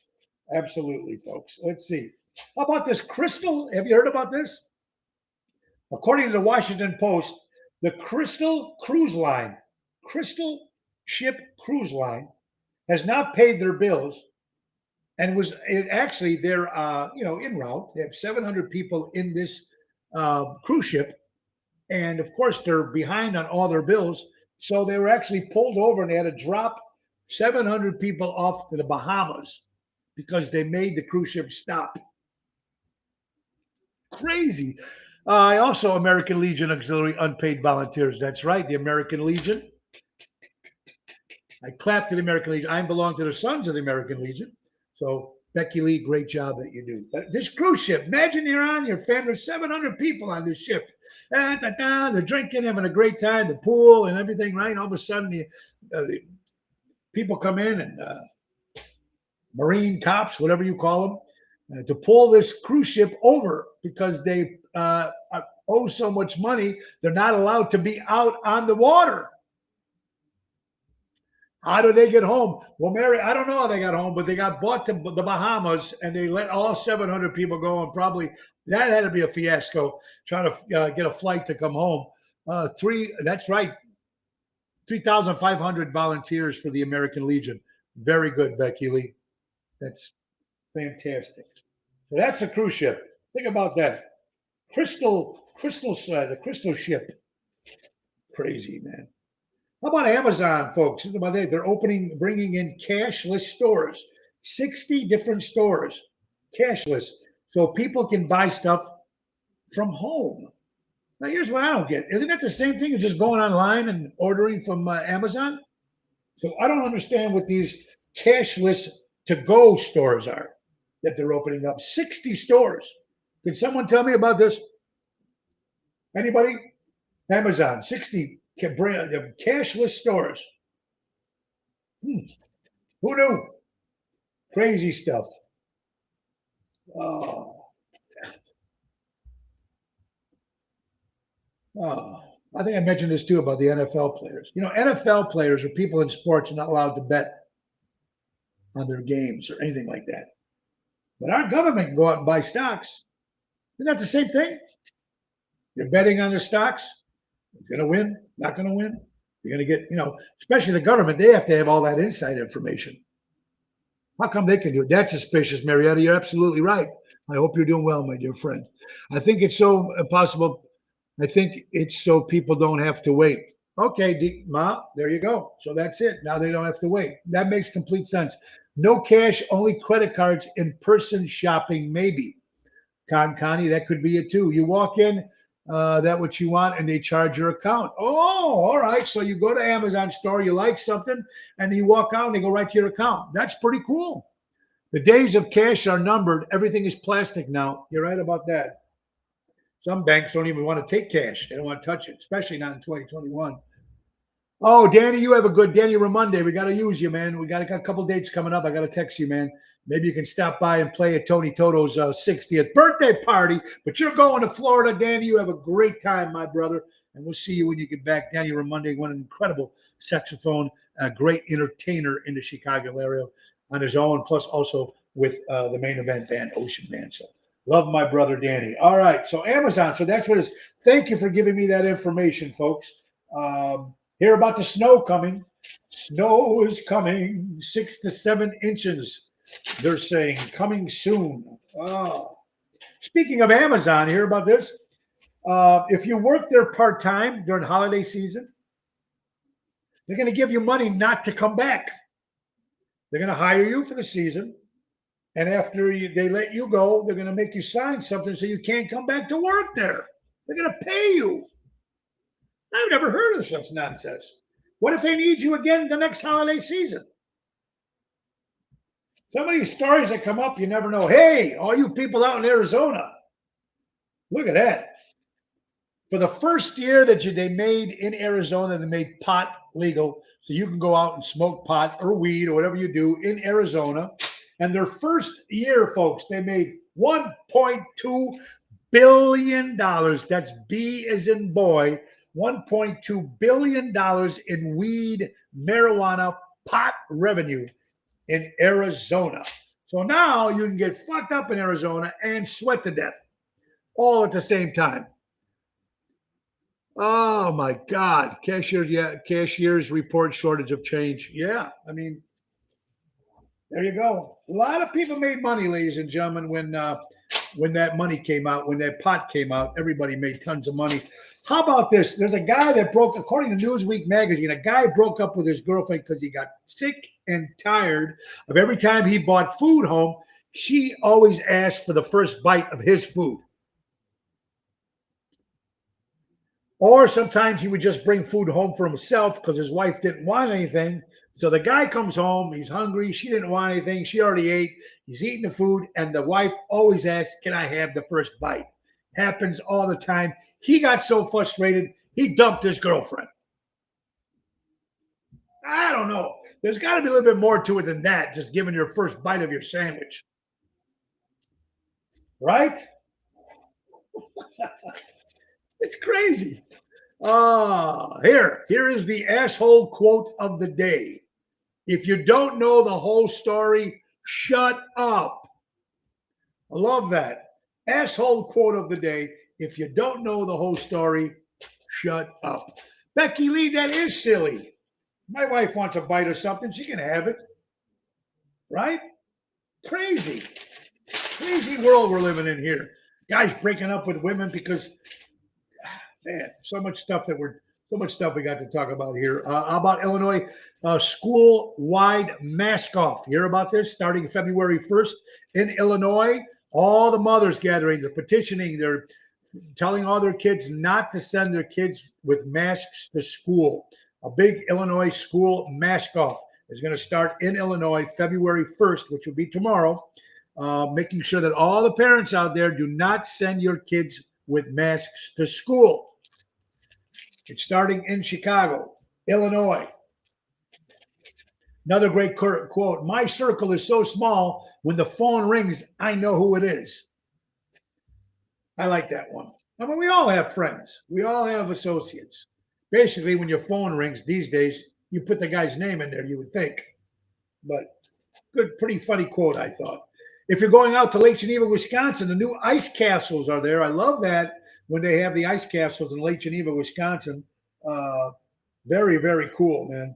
Absolutely, folks. Let's see. How about this Crystal? Have you heard about this? According to the Washington Post, the Crystal Ship Cruise Line has not paid their bills, and they're en route. They have 700 people in this cruise ship, and of course they're behind on all their bills. So they were actually pulled over, and they had to drop 700 people off to the Bahamas because they made the cruise ship stop. Crazy. Also, American Legion Auxiliary unpaid volunteers. That's right, the American Legion. I clapped to the American Legion. I belong to the Sons of the American Legion. So, Becky Lee, great job that you do. But this cruise ship, imagine you're on your family, 700 people on this ship. They're drinking, having a great time, the pool and everything, right? All of a sudden, the people come in and Marine cops, whatever you call them, to pull this cruise ship over because they owe so much money. They're not allowed to be out on the water. How do they get home? Well, Mary, I don't know how they got home, but they got bought to the Bahamas, and they let all 700 people go, and probably that had to be a fiasco trying to get a flight to come home. That's right, 3,500 volunteers for the American Legion. Very good, Becky Lee. That's fantastic. So that's a cruise ship. Think about that. The Crystal ship. Crazy, man. How about Amazon, folks? They're bringing in cashless stores, 60 different stores, cashless, so people can buy stuff from home. Now, here's what I don't get. Isn't that the same thing as just going online and ordering from Amazon? So I don't understand what these cashless to-go stores are that they're opening up. 60 stores. Can someone tell me about this? Anybody? Amazon, 60 can bring the cashless stores. Who knew? Crazy stuff. I think I mentioned this too about the NFL players. NFL players or people in sports are not allowed to bet on their games or anything like that. But our government can go out and buy stocks. Isn't that the same thing? You're betting on their stocks. You're going to win, not going to win. You're going to get, especially the government, they have to have all that inside information. How come they can do it? That's suspicious, Marietta. You're absolutely right. I hope you're doing well, my dear friend. I think it's so possible. I think it's so people don't have to wait. Okay, Ma, there you go. So that's it. Now they don't have to wait. That makes complete sense. No cash, only credit cards, in-person shopping, maybe. Connie, that could be it too. You walk in, that what you want, and they charge your account. Oh, all right. So you go to Amazon store, you like something, and then you walk out and they go right to your account. That's pretty cool. The days of cash are numbered. Everything is plastic now. You're right about that. Some banks don't even want to take cash. They don't want to touch it, especially not in 2021. Oh, Danny, you have a good Danny Ramonde. We got to use you, man. We got a couple dates coming up. I got to text you, man. Maybe you can stop by and play at Tony Toto's 60th birthday party. But you're going to Florida, Danny. You have a great time, my brother. And we'll see you when you get back. Danny Ramonde, one incredible saxophone, a great entertainer in the Chicago area on his own, plus also with the Main Event band, Ocean Man. So love my brother, Danny. All right, so Amazon. So that's what it is. Thank you for giving me that information, folks. Hear about the snow coming. Snow is coming, 6 to 7 inches. They're saying coming soon. Oh. Speaking of Amazon, hear about this? If you work there part-time during holiday season, they're going to give you money not to come back. They're going to hire you for the season. And after they let you go, they're going to make you sign something so you can't come back to work there. They're going to pay you. I've never heard of such nonsense. What if they need you again the next holiday season? Some of these stories that come up, you never know. Hey, all you people out in Arizona, look at that. For the first year that they made in Arizona, they made pot legal. So you can go out and smoke pot or weed or whatever you do in Arizona. And their first year, folks, they made $1.2 billion. That's B as in boy. $1.2 billion in weed, marijuana, pot revenue in Arizona. So now you can get fucked up in Arizona and sweat to death all at the same time. Oh my God. Cashiers report shortage of change. Yeah. I mean, there you go. A lot of people made money, ladies and gentlemen, when that money came out, when that pot came out, everybody made tons of money. How about this? There's a guy that broke, according to Newsweek magazine, a guy broke up with his girlfriend because he got sick and tired of every time he bought food home, she always asked for the first bite of his food. Or sometimes he would just bring food home for himself because his wife didn't want anything. So the guy comes home, he's hungry, she didn't want anything, she already ate, he's eating the food, and the wife always asks, can I have the first bite? Happens all the time. He got so frustrated, he dumped his girlfriend. I don't know. There's got to be a little bit more to it than that, just giving your first bite of your sandwich. Right? It's crazy. Here is the asshole quote of the day. If you don't know the whole story, shut up. I love that. Asshole quote of the day. If you don't know the whole story, shut up. Becky Lee, that is silly. My wife wants a bite of something. She can have it. Right? Crazy. Crazy world we're living in here. Guys breaking up with women because, man, so much stuff we got to talk about here. How about Illinois school-wide mask off? You hear about this? Starting February 1st in Illinois, all the mothers gathering, they're petitioning, they're telling all their kids not to send their kids with masks to school. A big Illinois school mask off is going to start in Illinois February 1st, which will be tomorrow, making sure that all the parents out there do not send your kids with masks to school. It's starting in Chicago, Illinois. Another great quote, my circle is so small, when the phone rings, I know who it is. I like that one. I mean, we all have friends. We all have associates. Basically, when your phone rings these days, you put the guy's name in there, you would think. But good, pretty funny quote, I thought. If you're going out to Lake Geneva, Wisconsin, the new ice castles are there. I love that when they have the ice castles in Lake Geneva, Wisconsin. Very, very cool, man.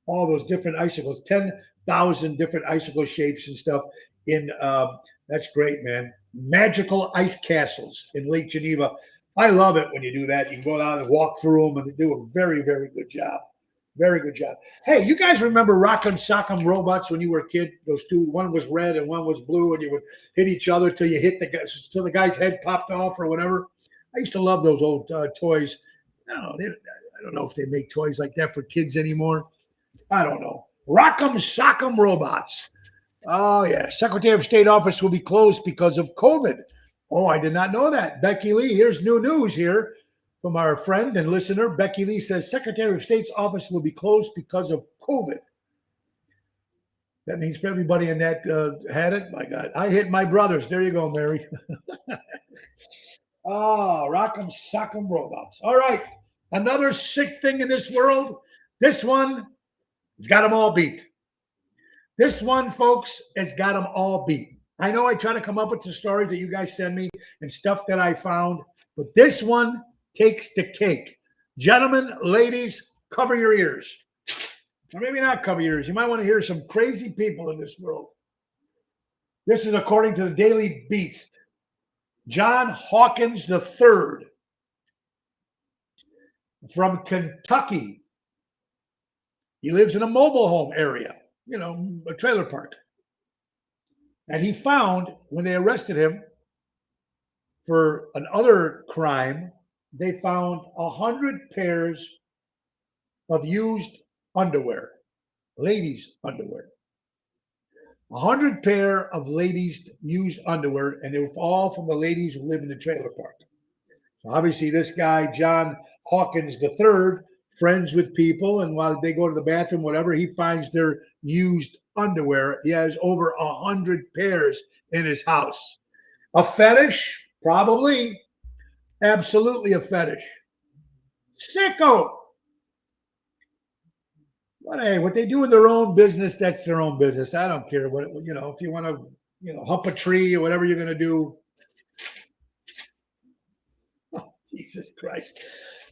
All those different icicles, 10,000 different icicle shapes and stuff. That's great, man. Magical ice castles in Lake Geneva. I love it when you do that. You can go out and walk through them and do a very, very good job. Very good job. Hey, you guys remember Rock'em Sock'em robots when you were a kid? Those two, one was red and one was blue, and you would hit each other till you hit till the guy's head popped off or whatever. I used to love those old toys. I don't know if they make toys like that for kids anymore. I don't know. Rock'em Sock'em robots. Oh, yeah. Secretary of State office will be closed because of COVID. Oh, I did not know that. Becky Lee, here's new news here from our friend and listener. Becky Lee says Secretary of State's office will be closed because of COVID. That means everybody in that had it. My God. I hit my brothers. There you go, Mary. Rock'em Sock'em robots. All right. Another sick thing in this world. This one has got them all beat. This one, folks, has got them all beat. I know I try to come up with the stories that you guys send me and stuff that I found, but this one takes the cake. Gentlemen, ladies, cover your ears. Or maybe not cover your ears. You might want to hear some crazy people in this world. This is according to the Daily Beast. John Hawkins III from Kentucky. He lives in a mobile home area, a trailer park. And he found, when they arrested him for another crime, they found 100 pairs of used underwear, ladies' underwear. 100 pair of ladies' used underwear, and they were all from the ladies who live in the trailer park. So obviously, this guy, John Hawkins III, friends with people, and while they go to the bathroom, whatever, he finds their used underwear. He has over 100 pairs in his house. A fetish? Probably. Absolutely a fetish. Sicko. But hey, what they do in their own business, that's their own business. I don't care what, if you want to, hump a tree or whatever you're going to do. Oh, Jesus Christ.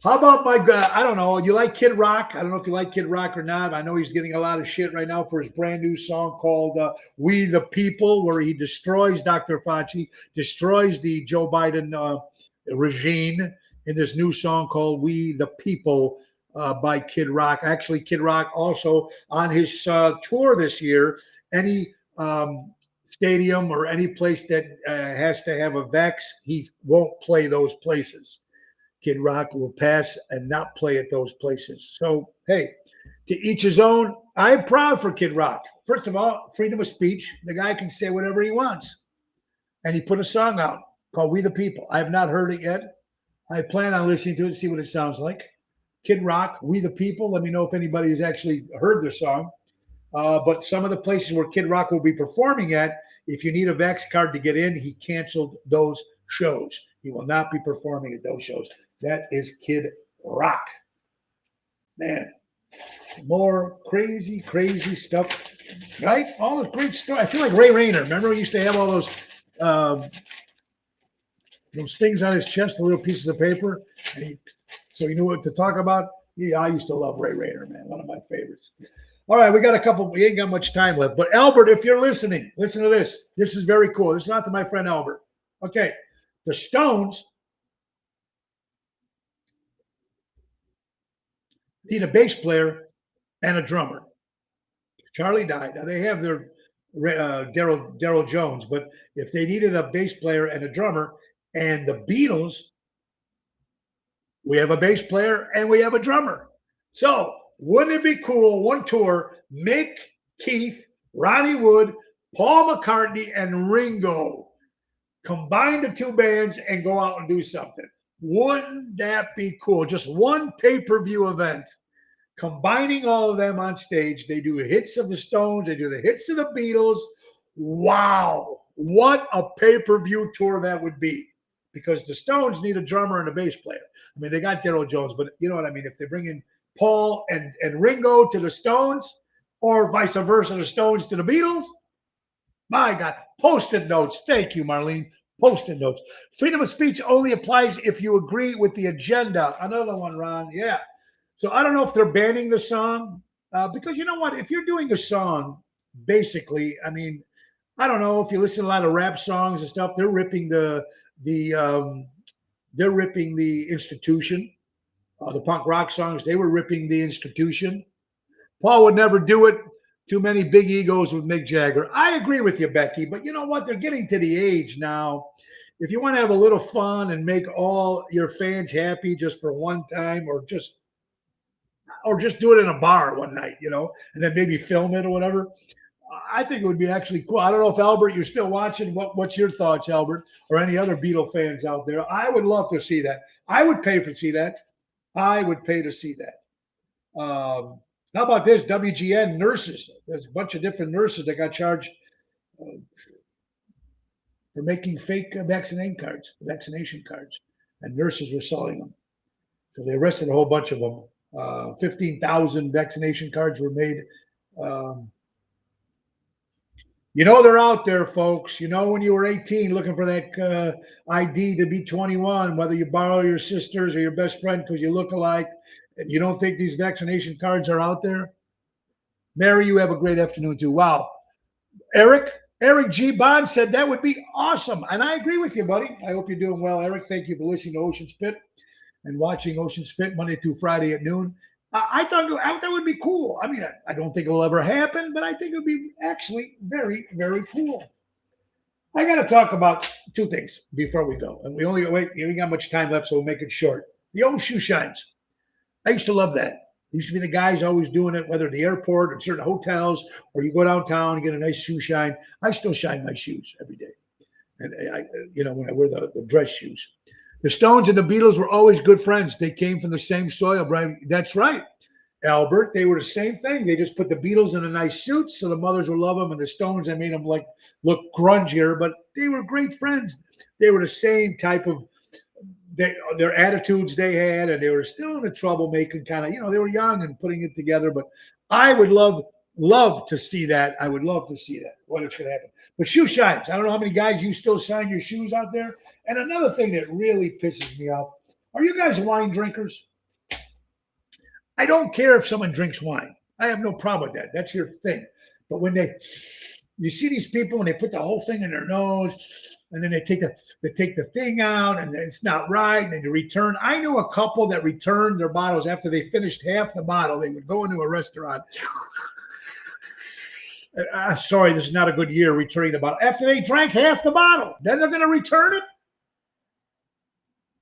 How about I don't know. You like Kid Rock? I don't know if you like Kid Rock or not. I know he's getting a lot of shit right now for his brand new song called We the People, where he destroys Dr. Fauci, destroys the Joe Biden regime in this new song called We the People by Kid Rock. Actually, Kid Rock also on his tour this year, any stadium or any place that has to have a vax, he won't play those places. Kid Rock will pass and not play at those places. So, hey, to each his own. I'm proud for Kid Rock. First of all, freedom of speech. The guy can say whatever he wants. And he put a song out called We the People. I have not heard it yet. I plan on listening to it, see what it sounds like. Kid Rock, We the People. Let me know if anybody has actually heard the song. But some of the places where Kid Rock will be performing at, if you need a vax card to get in, he canceled those shows. He will not be performing at those shows. That is Kid Rock. Man, more crazy, crazy stuff, right? All the great stuff. I feel like Ray Rayner. Remember, he used to have all those things on his chest, the little pieces of paper, so he knew what to talk about. Yeah, I used to love Ray Rayner, man. One of my favorites. All right, we ain't got much time left. But Albert, if you're listening, listen to this. This is very cool. This is not to my friend Albert. Okay, the Stones need a bass player and a drummer. Charlie died. Now they have their Daryl Jones, but if they needed a bass player and a drummer, and the Beatles, we have a bass player and we have a drummer. So wouldn't it be cool? One tour, Mick, Keith, Ronnie Wood, Paul McCartney, and Ringo combine the two bands and go out and do something. Wouldn't that be cool? Just one pay-per-view event, combining all of them on stage. They do hits of the Stones. They do the hits of the Beatles. Wow. What a pay-per-view tour that would be. Because the Stones need a drummer and a bass player. I mean, they got Daryl Jones, but you know what I mean? If they bring in Paul and Ringo to the Stones, or vice versa, the Stones to the Beatles, my God. Post-it notes. Thank you, Marlene. Post-it notes. Freedom of speech only applies if you agree with the agenda. Another one, Ron. Yeah. So I don't know if they're banning the song because you know what? If you're doing a song, basically, I mean, I don't know if you listen to a lot of rap songs and stuff. They're ripping the institution. The punk rock songs, they were ripping the institution. Paul would never do it. Too many big egos with Mick Jagger. I agree with you, Becky, but you know what? They're getting to the age now. If you want to have a little fun and make all your fans happy just for one time, or just do it in a bar one night, and then maybe film it or whatever. I think it would be actually cool. I don't know if Albert, you're still watching. What's your thoughts, Albert, or any other Beatle fans out there? I would love to see that. I would pay to see that. I would pay to see that. How about this? WGN nurses. There's a bunch of different nurses that got charged for making fake vaccination cards, and nurses were selling them. So they arrested a whole bunch of them. 15,000 vaccination cards were made. They're out there, folks. When you were 18 looking for that ID to be 21, whether you borrow your sister's or your best friend because you look alike, and you don't think these vaccination cards are out there? Mary, you have a great afternoon too. Wow. Eric G. Bond said that would be awesome. And I agree with you, buddy. I hope you're doing well, Eric. Thank you for listening to Ocean Spit and watching Ocean Spit Monday through Friday at noon. I thought that would be cool. I mean, I don't think it will ever happen, but I think it would be actually very, very cool. I got to talk about two things before we go. And we only wait, we got much time left, so we'll make it short. The old shoe shines. I used to love that. Used to be the guys always doing it, whether at the airport or certain hotels, or you go downtown and get a nice shoe shine. I still shine my shoes every day. And when I wear the dress shoes. The Stones and the Beatles were always good friends. They came from the same soil, Brian. That's right, Albert. They were the same thing. They just put the Beatles in a nice suit, so the mothers would love them, and the Stones, I made them look grungier, but they were great friends. They were the same type of their attitudes they had, and they were still in the troublemaking kind of. They were young and putting it together. But I would love to see that. I would love to see that. What it's going to happen. But shoe shines. I don't know how many guys you still sign your shoes out there. And another thing that really pisses me off, are you guys wine drinkers? I don't care if someone drinks wine. I have no problem with that. That's your thing. But when you see these people and they put the whole thing in their nose, and then they take the thing out, and it's not right, and then they return. I knew a couple that returned their bottles after they finished half the bottle. They would go into a restaurant. Sorry, this is not a good year returning the bottle. After they drank half the bottle, then they're going to return it?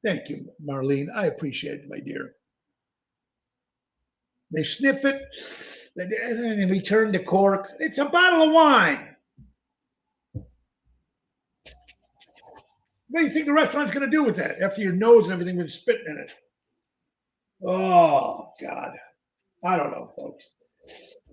Thank you, Marlene. I appreciate it, my dear. They sniff it, and then they return the cork. It's a bottle of wine. What do you think the restaurant's going to do with that after your nose and everything was spitting in it? Oh, God. I don't know, folks.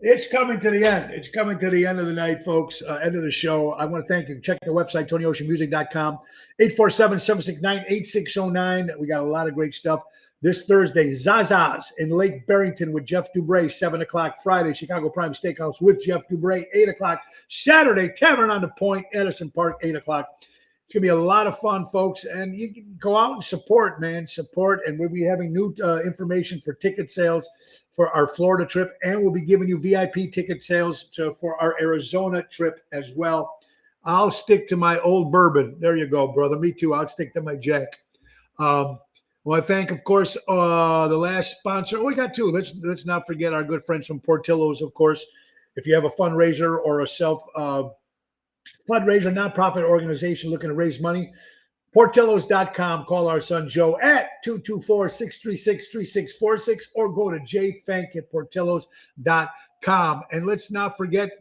It's coming to the end. It's coming to the end of the night, folks. End of the show. I want to thank you. Check the website, TonyOceanMusic.com, 847-769-8609. We got a lot of great stuff. This Thursday, Zaza's in Lake Barrington with Jeff Dubray, 7 o'clock. Friday, Chicago Prime Steakhouse with Jeff Dubray, 8 o'clock. Saturday, Tavern on the Point, Edison Park, 8 o'clock. It's going to be a lot of fun, folks. And you can go out and support, man. Support. And we'll be having new information for ticket sales for our Florida trip. And we'll be giving you VIP ticket sales for our Arizona trip as well. I'll stick to my old bourbon. There you go, brother. Me too. I'll stick to my Jack. Well, I thank, of course, the last sponsor. Oh, we got two. Let's not forget our good friends from Portillo's, of course. If you have a fundraiser or a fundraiser, nonprofit organization looking to raise money, Portillos.com. Call our son Joe at 224-636-3646 or go to jfank at Portillos.com. And let's not forget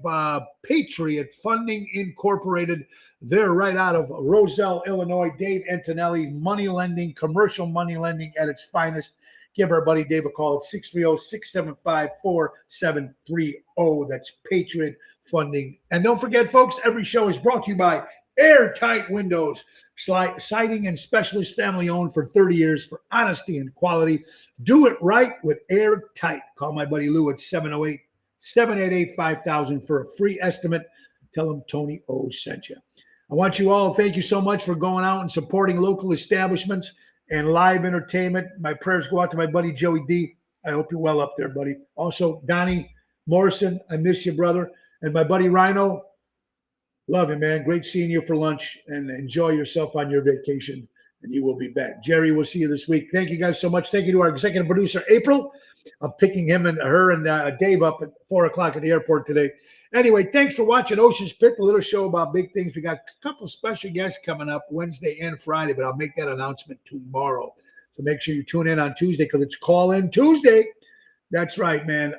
Patriot Funding Incorporated. They're right out of Roselle, Illinois. Dave Antonelli, money lending, commercial money lending at its finest. Give our buddy Dave a call at 630-675-4730. That's Patriot Funding. And don't forget, folks, every show is brought to you by Airtight Windows, siding and specialist, family owned for 30 years for honesty and quality. Do it right with Airtight. Call my buddy Lou at 708-788-5000 for a free estimate. Tell him Tony O sent you. I want you all, thank you so much for going out and supporting local establishments and live entertainment. My prayers go out to my buddy Joey D. I hope you're well up there, buddy. Also, Donnie Morrison, I miss you, brother. And my buddy Rhino, love you, man. Great seeing you for lunch, and enjoy yourself on your vacation, and you will be back. Jerry, we'll see you this week. Thank you guys so much. Thank you to our executive producer, April. I'm picking him and her and Dave up at 4 o'clock at the airport today. Anyway, thanks for watching Ocean's Pit, a little show about big things. We got a couple special guests coming up Wednesday and Friday, but I'll make that announcement tomorrow. So make sure you tune in on Tuesday because it's Call-In Tuesday. That's right, man.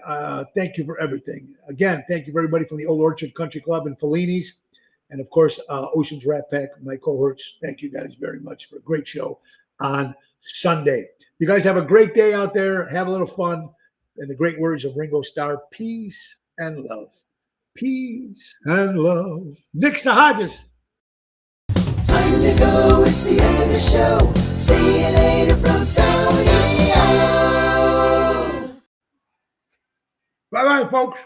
Thank you for everything. Again, thank you for everybody from the Old Orchard Country Club and Fellini's. And, of course, Ocean's Rat Pack, my cohorts. Thank you guys very much for a great show on Sunday. You guys have a great day out there. Have a little fun. In the great words of Ringo Starr, peace and love. Peace and love. Nick Sahajas. Time to go. It's the end of the show. See you later from Tony O. Bye-bye, folks.